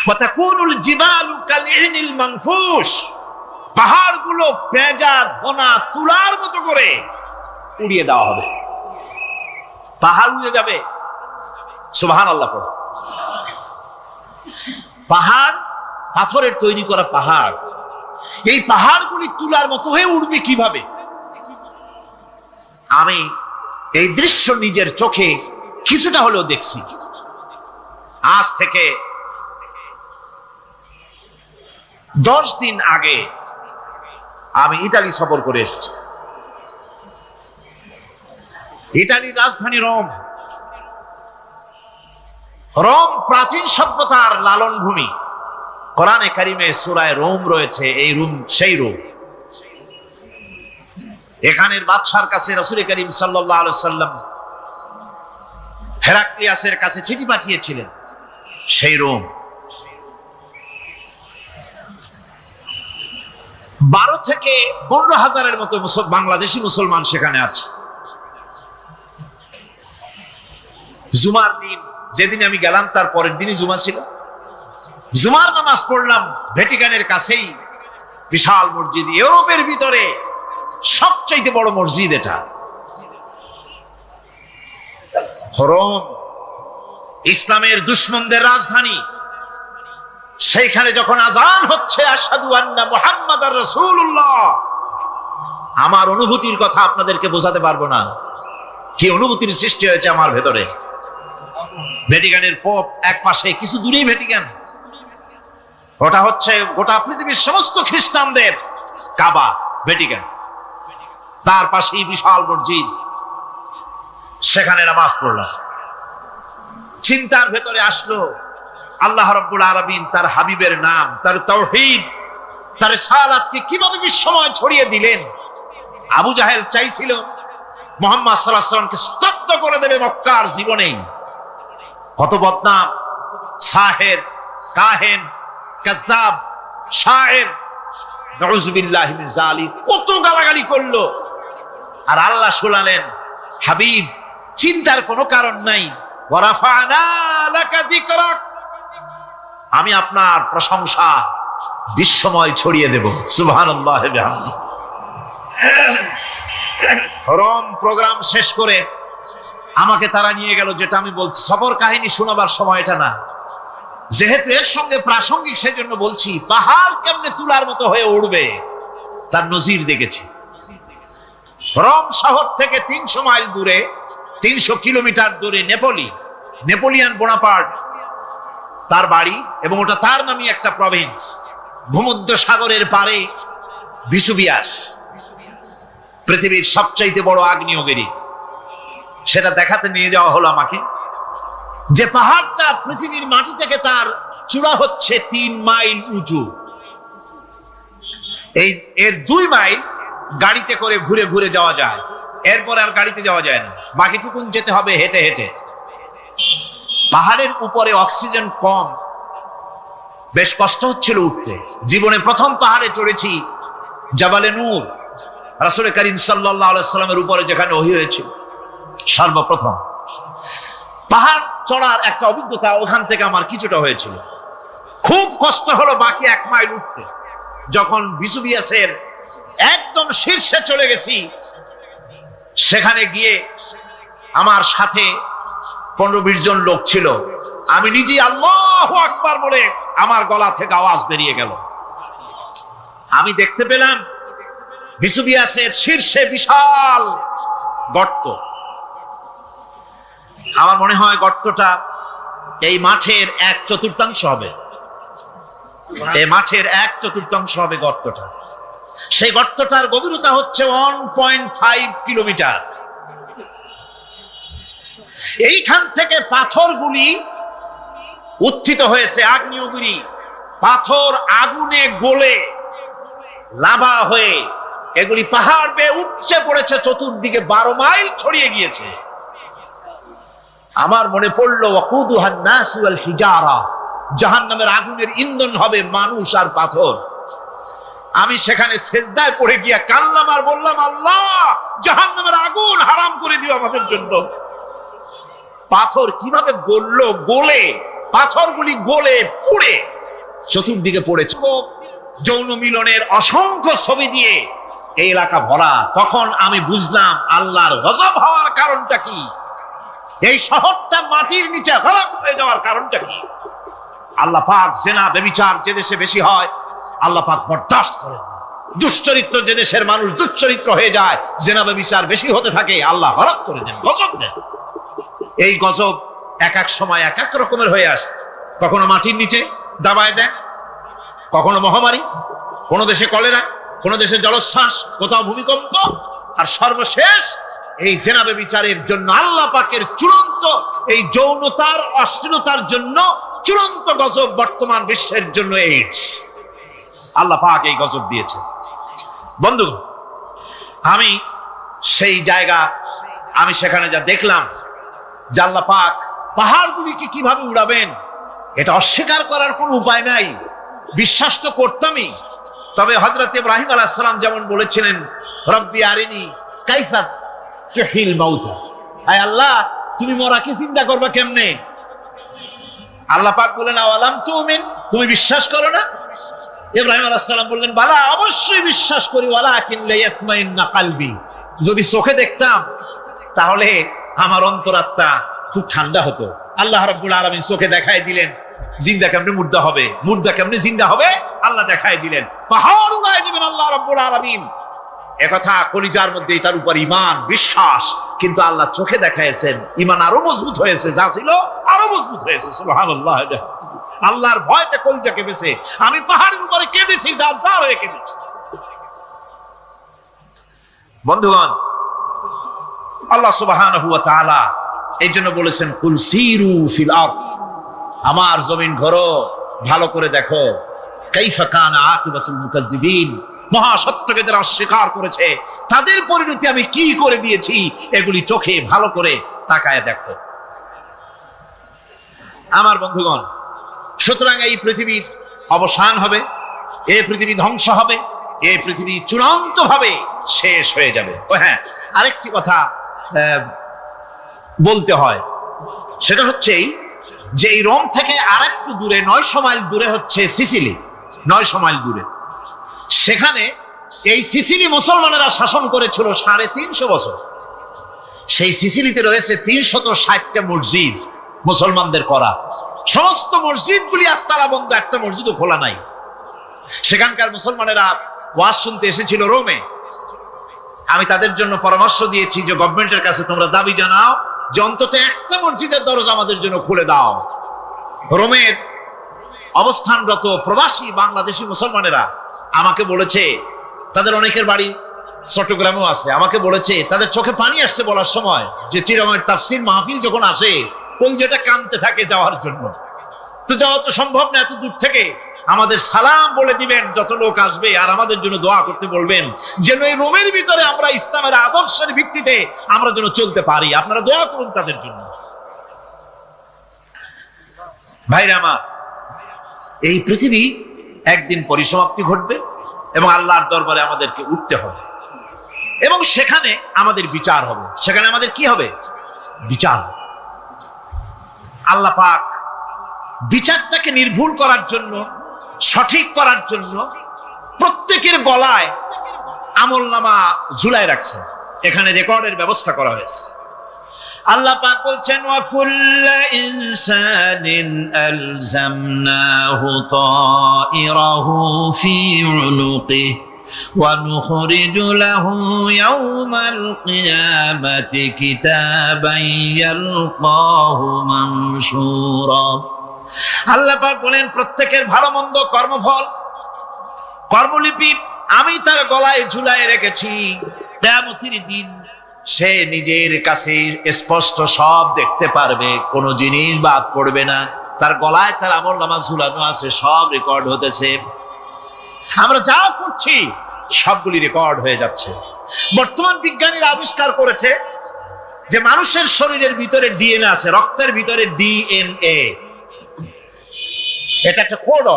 ওয়া তাকুনুল জিবালু কালইনিল মানফুশ, পাহাড়গুলো পেঁজা ধোনা তুলার মতো করে উড়িয়ে দেওয়া হবে, পাহাড় উড়ে যাবে। সুবহানাল্লাহ পড়ো। পাহাড় পাথরের তৈরি করা পাহাড়, এই পাহাড়গুলি তুলার মতো হয়ে উড়বে কিভাবে? আমি এই দৃশ্য নিজের চোখে কিছুটা হলেও দেখছি। আজ থেকে 10 দিন আগে আমি ইতালি সফর করে এসেছি। ইতালির রাজধানী রোম। রোম প্রাচীন সভ্যতার লালন ভূমি। কোরআনে কারিমে সূরায়ে রোম রয়েছে, এই রোম সেই রোম। এখানের বাদশার কাছে রাসূল করিম সাল্লাল্লাহু আলাইহি সাল্লাম হেরাক্লিয়াসের কাছে চিঠি পাঠিয়েছিলেন, সেই রোম। 12 থেকে 15,000-এর মতো বাংলাদেশি মুসলমান সেখানে আছে। জুমার দিন, যেদিন আমি গেলাম তার পরের দিনই জুমা ছিল। জুমার নামাজ পড়লাম ভ্যাটিকানের কাছেই, বিশাল মসজিদ, ইউরোপের ভিতরে সবচাইতে বড় মসজিদ এটা। রোম ইসলামের দুশমনদের রাজধানী, সেইখানে যখন আজান হচ্ছে আশহাদু আন্না মুহাম্মাদার রাসূলুল্লাহ, আমার অনুভূতির কথা আপনাদেরকে বোঝাতে পারবো না, কি অনুভূতির সৃষ্টি হয়েছে আমার ভেতরে। ভ্যাটিকানের পোপ এক পাশে, কিছু দূরেই ভ্যাটিকান, ওটা হচ্ছে গোটা পৃথিবীর সমস্ত খ্রিস্টানদের কাবা ভ্যাটিকান, তার পাশেই বিশাল মসজিদ, সেখানে নামাজ পড়লাম। চিন্তার ভেতরে আসলো আল্লাহ রাব্বুল আলামিন তার হাবিবের নাম, তার তাওহীদ, তার রিসালাতকে কিভাবে বিশ্বময় ছড়িয়ে দিলেন। আবু জাহেল চাইছিল মুহাম্মদ সাল্লাল্লাহু আলাইহি ওয়াসাল্লামকে স্তব্ধ করে দেবে মক্কার জীবনেই। কত বদনাম, সাহের, কাহেন, কাযযাব, শায়ের, নাউযুবিল্লাহি মিন যালিক, কত গালাগালি করলো। আর আল্লাহ শুনালেন, হাবিব চিন্তার কোনো কারণ নাই, ওয়া রাফা'না লাকা যিকরাক, আমি আপনার প্রশংসা বিশ্বময় ছড়িয়ে দেব। সুবহানাল্লাহি ওয়া বিহামদিহি। রোম প্রোগ্রাম শেষ করে আমাকে তারা নিয়ে গেল, যেটা আমি বলছি সফর কাহিনী শোনাবার সময় এটা না, যেহেতু এর সঙ্গে প্রাসঙ্গিক সেজন্য বলছি। পাহাড় কেমনে তুলার মতো হয়ে উঠবে তার নজির দেখেছি। রোম শহর থেকে 300 মাইল দূরে, 300 কিলোমিটার দূরে নেপোলিয়ান বোনাপার্ট তার বাড়ি, এবং ওটা তার নামই একটা প্রভিন্স। ভূমধ্য সাগরের পারে ভিসুভিয়াস, পৃথিবীর সবচাইতে বড় আগ্নেয়গিরি, সেটা দেখাতে নিয়ে যাওয়া হলো আমাকে। যে পাহাড়টা পৃথিবীর মাটি থেকে তার চূড়া হচ্ছে 3 মাইল উঁচু, এর 2 মাইল গাড়িতে করে ঘুরে ঘুরে যাওয়া যায়, এরপর আর গাড়িতে যাওয়া যায় না, বাকিটুকুন যেতে হবে হেঁটে হেঁটে। পাহাড়ের উপরে অক্সিজেন কম, বেশ কষ্ট হচ্ছিল উঠতে। জীবনে প্রথম পাহাড়ে চড়েছি জাবালে নূর, রাসূল করিম সাল্লাল্লাহু আলাইহি সাল্লামের উপরে যেখানে ওহী হয়েছিল সর্বপ্রথম। পাহাড় চড়ার একটা অভিজ্ঞতা ওখান থেকে আমার কিছুটা হয়েছিল। খুব কষ্ট হলো বাকি 1 মাইল উঠতে। যখন ভিসুভিয়াসের একদম শীর্ষে চলে গেছি, সেখানে গিয়ে আমার সাথে 15-20 জন লোক ছিল। আমি নিজে আল্লাহু আকবার বলে আমার গলা থেকে আওয়াজ বেরিয়ে গেল। আমি দেখতে পেলাম ভিসুভিয়াসের শীর্ষে বিশাল গর্ত। আমার মনে হয় গর্তটা এই মাঠের 1/4 হবে, এই মাঠের 1/4 হবে গর্তটা। সেই গর্তটার গভীরতা হচ্ছে 1.5 কিলোমিটার। এইখান থেকে পাথরগুলি উত্থিত হয়েছে, আগ্নেয়গিরি পাথর আগুনে গলে লাভা হয়ে এগুলি পাহাড় বেয়ে উপচে পড়েছে, চতুর্দিকে 12 মাইল ছড়িয়ে গিয়েছে। আমার মনে পড়লো ওয়াকুদুহান নাস ওয়াল হিজারা, জাহান্নামের আগুনের ইন্ধন হবে মানুষ আর পাথর। আমি সেখানে সেজদায় পড়ে গিয়া কাঁদলাম আর বললাম, আল্লাহ জাহান্নামের আগুন হারাম করে দিও আমাদের জন্য। পাথর কিভাবে গললো, গলে পাথরগুলি গলে পুড়ে চতুর্দিকে পড়েছে। যৌন মিলনের অসংখ্য ছবি দিয়ে এই এলাকা ভরা। তখন আমি বুঝলাম আল্লাহর গজব হওয়ার কারণটা কি, এই শহরটা মাটির নিচে হলক হয়ে যাওয়ার কারণটা কি। আল্লাহ পাক জেনা ব্যভিচার যে দেশে বেশি হয় আল্লাহ পাক বরদাস্ত করেন। দুশ্চরিত্র যে দেশের মানুষ দুশ্চরিত্র হয়ে যায়, জেনা ব্যভিচার বেশি হতে থাকে, আল্লাহ হলক করে দেন, গজব দেন। এই গজব এক এক সময় এক এক রকমের হয়ে আসে। কখনো মাটির নিচে দাবায় দেয়, কখনো মহামারী, কোনো দেশে কলেরা, কোনো দেশে জলোচ্ছ্বাস, কোথাও ভূমিকম্প, আর সর্বশেষ এই জেনা ব্যভিচারের জন্য আল্লাহ পাকের চূড়ান্ত এই যৌনতার অশ্লীলতার জন্য চূড়ান্ত গজব বর্তমান বিশ্বের জন্য এইডস। আল্লাহ পাক এই গজব দিয়েছে। বন্ধু, আমি সেই জায়গা, আমি সেখানে যা দেখলাম যে আল্লাহ পাক পাহাড়গুলিকে কিভাবে উড়াবেন, এটা অস্বীকার করার কোনো উপায় নাই। বিশ্বাস তো করতামই, তবে হযরত ইব্রাহিম আলাইহিস সালাম যেমন বলেছিলেন, রব্বি আরিনি কাইফা তুহিল মাউতা, আয় আল্লাহ তুমি মরাকে চিন্তা করবা কেমনে। আল্লাহ পাক বলেন, আওয়ালাম তুমিন, তুমি বিশ্বাস করো না? ইব্রাহিম আলাইহিস সালাম বললেন, বালা অবশ্যই বিশ্বাস করি, ওয়ালাকিন লিয়াতমাইন্না কলবি, যদি চোখে দেখতাম তাহলে আমার অন্তরাত্মা খুব ঠান্ডা হতো। আল্লাহ রাব্বুল আলামিন চোখে দেখায় দিলেন, জিন্দা কেমনে মুর্দা হবে, মুর্দা কেমনে জিন্দা হবে, আল্লাহ দেখায় দিলেন। পাহাড় উড়ায় দিবেন আল্লাহ রাব্বুল আলামিন। একথা কলিজার মধ্যে এটার উপর ঈমান বিশ্বাস, কিন্তু আল্লাহ চোখে দেখাইছেন, ঈমান আরো মজবুত হয়েছে, যা ছিল আরো মজবুত হয়েছে। সুবহানাল্লাহ। আল্লাহর ভয়তে কলিজা কেঁপেছে। আমি পাহাড়ের উপরে কেঁদেছি, যার যার হয়ে কেঁদেছি। বন্ধুগণ, আল্লাহ সুবহানাহু ওয়া তাআলা এই জন্য বলেছেন কুল সিরু ফিল আরদ, আমার জমিন ঘোরো, ভালো করে দেখো, কাইফা কানা আকিবাতুল মুকাজ্জিবিন, মহা সত্যকে যারা অস্বীকার করেছে তাদের পরিণতি আমি কি করে দিয়েছি, এগুলি চোখে ভালো করে তাকায় দেখো। আমার বন্ধুগণ, সুতরাং এই পৃথিবীর অবসান হবে, এই পৃথিবী ধ্বংস হবে, এই পৃথিবী চূড়ান্ত ভাবে শেষ হয়ে যাবে। ও হ্যাঁ, আরেকটি কথা বলতে হয়, সেটা হচ্ছে যে এই রোম থেকে আরেকটু দূরে 900 মাইল দূরে হচ্ছে সিসিলি। 900 মাইল দূরে, সেখানে এই সিসিলি মুসলমানেরা শাসন করেছিল 350 বছর। সেই সিসিলিতে রয়েছে 360টা মসজিদ মুসলমানদের করা। সমস্ত মসজিদগুলি আজ তালা বন্ধ, একটা মসজিদও খোলা নাই। সেখানকার মুসলমানেরা ওয়াজ শুনতে এসেছিল রোমে। আমি তাদের জন্য পরামর্শ দিয়েছি যে গভর্নমেন্টের কাছে তোমরা দাবি জানাও যে অন্তত একটা মসজিদের দরজা আমাদের জন্য খুলে দাও। রোমের অবস্থানরত প্রবাসী বাংলাদেশি মুসলমানেরা আমাকে বলেছে, তাদের অনেকের বাড়ি চট্টগ্রামেও আছে, আমাকে বলেছে তাদের চোখে পানি আসছে বলার সময় যে চিরমের তাফসীর মাহফিল যখন আসে কলজেটা কাঁদতে থাকে যাওয়ার জন্য। তো যাওয়া তো সম্ভব না এত দূর থেকে, আমাদের সালাম বলে দিবেন যত লোক আসবে, আর আমাদের জন্য দোয়া করতে বলবেন যেন এই রোমের ভিতরে আমরা ইসলামের আদর্শের ভিত্তিতে আমরা যেন চলতে পারি। আপনারা দোয়া করুন তাদের জন্য। ভাইরা আমার, এই পৃথিবী একদিন পরিসমাপ্তি ঘটবে এবং আল্লাহর দরবারে আমাদেরকে উঠতে হবে এবং সেখানে আমাদের বিচার হবে। সেখানে আমাদের কি হবে? বিচার। আল্লাহ পাক বিচারটাকে নির্ভুল করার জন্য, সঠিক করার জন্য প্রত্যেকের গলায় আমলনামা ঝুলায় রাখছে। এখানে রেকর্ডের ব্যবস্থা করা হয়েছে। আল্লাহ পাক বলছেন ওয়া কুল্লু ইনসানিন আলজামনাহু তাইরাহু ফি উনুকিহি ওয়া নুখরিজু লাহু ইয়াওমাল কিয়ামাতি কিতাবান ইয়ালকাহু মানশুরা। আল্লাহ পাক বলেন প্রত্যেকের ভালো মন্দ কর্মফল, কর্মলিপি আমি তার গলায় ঝুলায় রেখেছি। কিয়ামতের দিন সে নিজের কাছে স্পষ্ট সব দেখতে পারবে, কোনো জিনিস বাদ পড়বে না। তার গলায় তার আমলনামা ঝুলানো আছে, সব রেকর্ড হতেছে। আমরা যা করছি সবগুলি রেকর্ড হয়ে যাচ্ছে। বর্তমান বিজ্ঞানীরা আবিষ্কার করেছে যে মানুষের শরীরের ভিতরে ডিএনএ আছে, রক্তের ভিতরে ডিএনএ, এটা একটা কোড।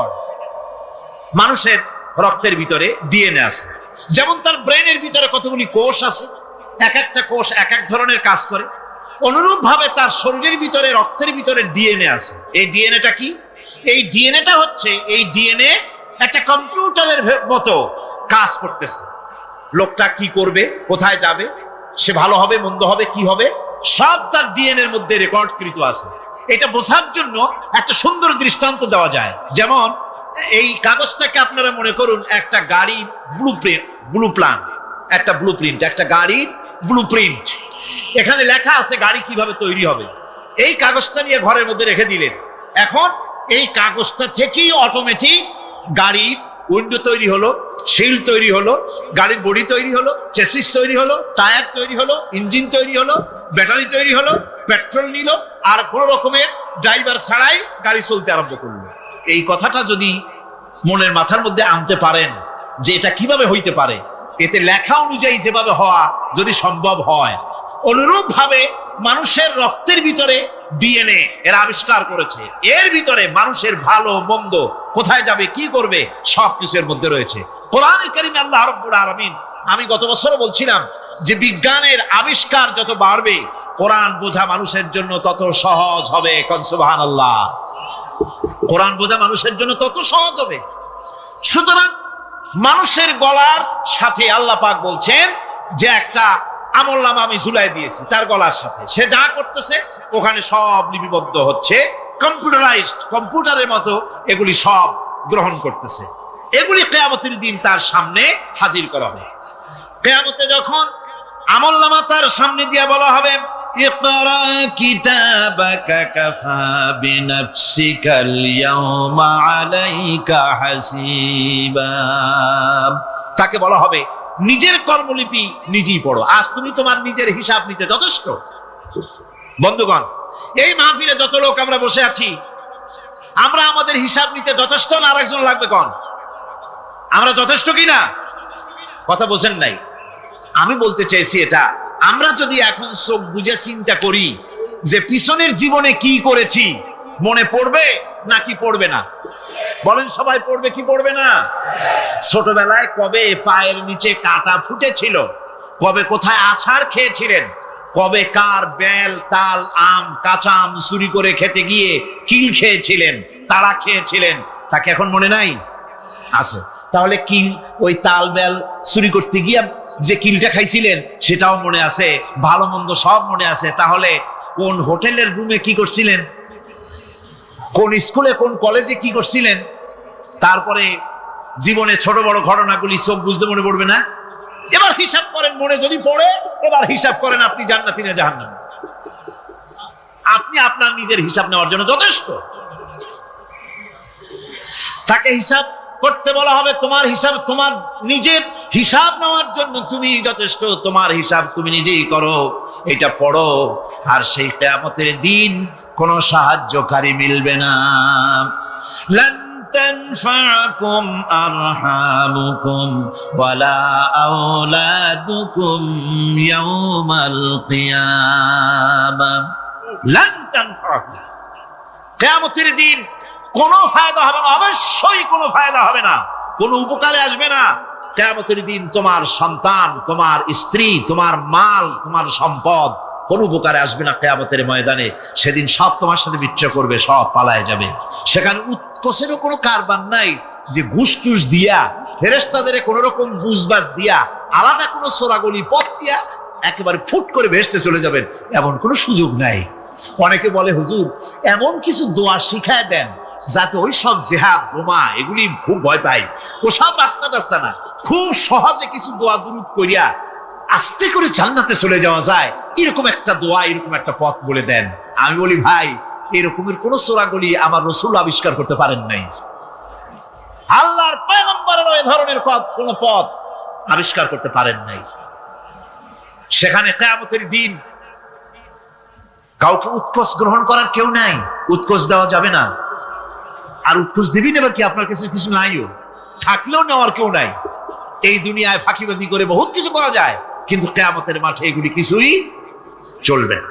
মানুষের রক্তের ভিতরে ডিএনএ আছে। যেমন তার ব্রেনের ভিতরে কতগুলি কোষ আছে, এক একটা কোষ এক এক ধরনের কাজ করে, অনুরূপ ভাবে তার শরীরের ভিতরে রক্তের ভিতরে ডিএনএ আছে। এই ডিএনএটা কি? এই ডিএনএটা হচ্ছে, এই ডিএনএ একটা কম্পিউটারের মতো কাজ করতেছে। লোকটা কি করবে, কোথায় যাবে, সে ভালো হবে মন্দ হবে কি হবে, সব তার ডিএনএ এর মধ্যে রেকর্ডকৃত আছে। এটা বোঝার জন্য একটা সুন্দর দৃষ্টান্ত দেওয়া যায়। যেমন এই কাগজটাকে আপনারা মনে করুন একটা গাড়ির ব্লুপ্রিন্ট, একটা গাড়ির ব্লুপ্রিন্ট। এখানে লেখা আছে গাড়ি কিভাবে তৈরি হবে। এই কাগজটা নিয়ে ঘরের মধ্যে রেখে দিলেন। এখন এই কাগজটা থেকেই অটোমেটিক গাড়ির উইন্ডো তৈরি হলো, শিল তৈরি হলো, গাড়ির বডি তৈরি হলো, চেসিস তৈরি হলো, টায়ার তৈরি হলো, ইঞ্জিন তৈরি হলো, ব্যাটারি তৈরি হলো, পেট্রোল নিল, আর কোনো রকমের ড্রাইভার ছাড়াই গাড়ি চলতে আরম্ভ করলো। এই কথাটা যদি মনের মাথার মধ্যে আনতে পারেন যে এটা কিভাবে হইতে পারে, এতে লেখা অনুযায়ী যেভাবে হওয়া যদি সম্ভব হয়, অনুরূপ ভাবে মানুষের রক্তের ভিতরে ডিএনএ এর আবিষ্কার করেছে। এর ভিতরে মানুষের ভালো মন্দ, কোথায় যাবে কি করবে, সবকিছু এর মধ্যে রয়েছে। কোরআনে কারীমে আল্লাহ রাব্বুল আলামিন, আমি গত বছর বলছিলাম যে বিজ্ঞানের আবিষ্কার যত বাড়বে কোরআন বোঝা মানুষের জন্য তত সহজ হবে। সুবহানাল্লাহ। কোরআন বোঝা মানুষের জন্য তত সহজ হবে। সুতরাং মানুষের গলার সাথে আল্লাহ পাক বলছেন যে একটা আমলনামা আমি ঝুলাই দিয়েছি তার গলার সাথে, সে যা করতেছে ওখানে সব লিপিবদ্ধ হচ্ছে কম্পিউটারাইজড, কম্পিউটারের মতো এগুলি সব গ্রহণ করতেছে। এগুলি কিয়ামতের দিন তার সামনে হাজির করা হবে। কিয়ামতে যখন আমলনামা তার সামনে দিয়ে বলা হবে, ইকরা কিতাবাকা কাফা বিনাফসিকাল ইয়াওমা আলাইকা হাসিবা, তাকে বলা হবে নিজের কর্মলিপি নিজেই পড়ো, আজ তুমি তোমার নিজের হিসাব নিতে যথেষ্ট। বন্ধুগণ, এই মাহফিলে যত লোক আমরা বসে আছি, আমরা আমাদের হিসাব নিতে যথেষ্ট না আরেকজন লাগবে? কোন আমরা যথেষ্ট কিনা? কথা বোঝেন নাই? আমি বলতে চাইছি এটা, আমরা যদি এখন চোখ বুঝে চিন্তা করি যে পিছনের জীবনে কি করেছি, মনে পড়বে নাকি পড়বে না? বলেন, সবাই পড়বে কি পড়বে না? ছোটবেলায় কবে পায়ের নিচে কাটা ফুটেছিল, কবে কোথায় আছাড় খেয়েছিলেন, কবে কার বেল, তাল, আম, কাঁচা আম চুরি করে খেতে গিয়ে কিল খেয়েছিলেন, তাড়া খেয়েছিলেন, তাকে এখন মনে নাই? আছে। তাহলে কিল, ওই তাল বেল চুরি করতে গিয়ে যে কিলটা খাইছিলেন সেটাও মনে আছে, ভালো মন্দ সব মনে আছে। তাহলে কোন হোটেলের রুমে কি করছিলেন, কোন স্কুলে কোন কলেজে কি করছিলেন, তারপরে জীবনে ছোট বড় ঘটনাগুলি চোখ বুঝতে মনে পড়বে না? এবার হিসাব করেন, মনে যদি পড়ে এবার হিসাব করেন আপনি জান্নাতি না জাহান্নামী। আপনি আপনার নিজের হিসাব নেওয়ার জন্য যথেষ্ট। তাকে হিসাব করতে বলা হবে, তোমার হিসাব, তোমার নিজের হিসাব নেওয়ার জন্য তুমি যথেষ্ট, তোমার হিসাব তুমি নিজেই করো, এটা পড়ো। আর সেই কিয়ামতের দিন কোনো সাহায্যকারী মিলবে না। লান তানফাকুম আরহামুকুম ওয়ালা আওলাদুকুম ইয়াউমাল কিয়ামাহ। লান তানফাকুম, কিয়ামতের দিন কোনো ফায়দা হবে না, অবশ্যই কোনো ফায়দা হবে না, কোনো উপকারে আসবে না। কিয়ামতের দিন তোমার সন্তান, তোমার স্ত্রী, তোমার মাল, তোমার সম্পদ কোন উপকারে আসবে না কিয়ামতের ময়দানে। সেদিন সব তোমার সাথে বিচ্ছা করবে, সব পালায় যাবে। সেখানে উৎকোষেরও কোনো কারবার নাই যে ঘুষ টুস দিয়া, ফেরেশতাদের কোন রকম বুঝবাজ দিয়া, আলাদা কোনো চোরাগলি পথ দিয়া একেবারে ফুট করে ভেসতে চলে যাবেন, এমন কোনো সুযোগ নাই। অনেকে বলে, হুজুর এমন কিছু দোয়া শিখায় দেন যাতে ওই সব জেহাদ, বোমা এগুলি খুব ভয় পাই, ওসব রাস্তা টাস্তা না, খুব সহজে কিছু দোয়া দুরূদ করিয়া আস্তে করে জান্নাতে চলে যাওয়া যায়, এরকম একটা দোয়া, এরকম একটা পথ বলে দেন। আমি বলি, ভাই এরকমের কোন চোরাগলি আমার রাসূল আবিষ্কার করতে পারেন নাই, আল্লাহর পয়গম্বরের ওই ধরনের কোন পথ আবিষ্কার করতে পারেন নাই। সেখানে কিয়ামতের দিন কাউকে উৎকোষ গ্রহণ করার কেউ নাই, উৎকোষ দেওয়া যাবে না। আর উৎকোষ দিবেন এবার কি, আপনার কাছে কিছু নাইও, থাকলেও নেওয়ার কেউ নাই। এই দুনিয়ায় ফাঁকিবাজি করে বহুত কিছু করা যায়, কিন্তু কিয়ামতের মাঠে এগুলি কিছুই চলবে না।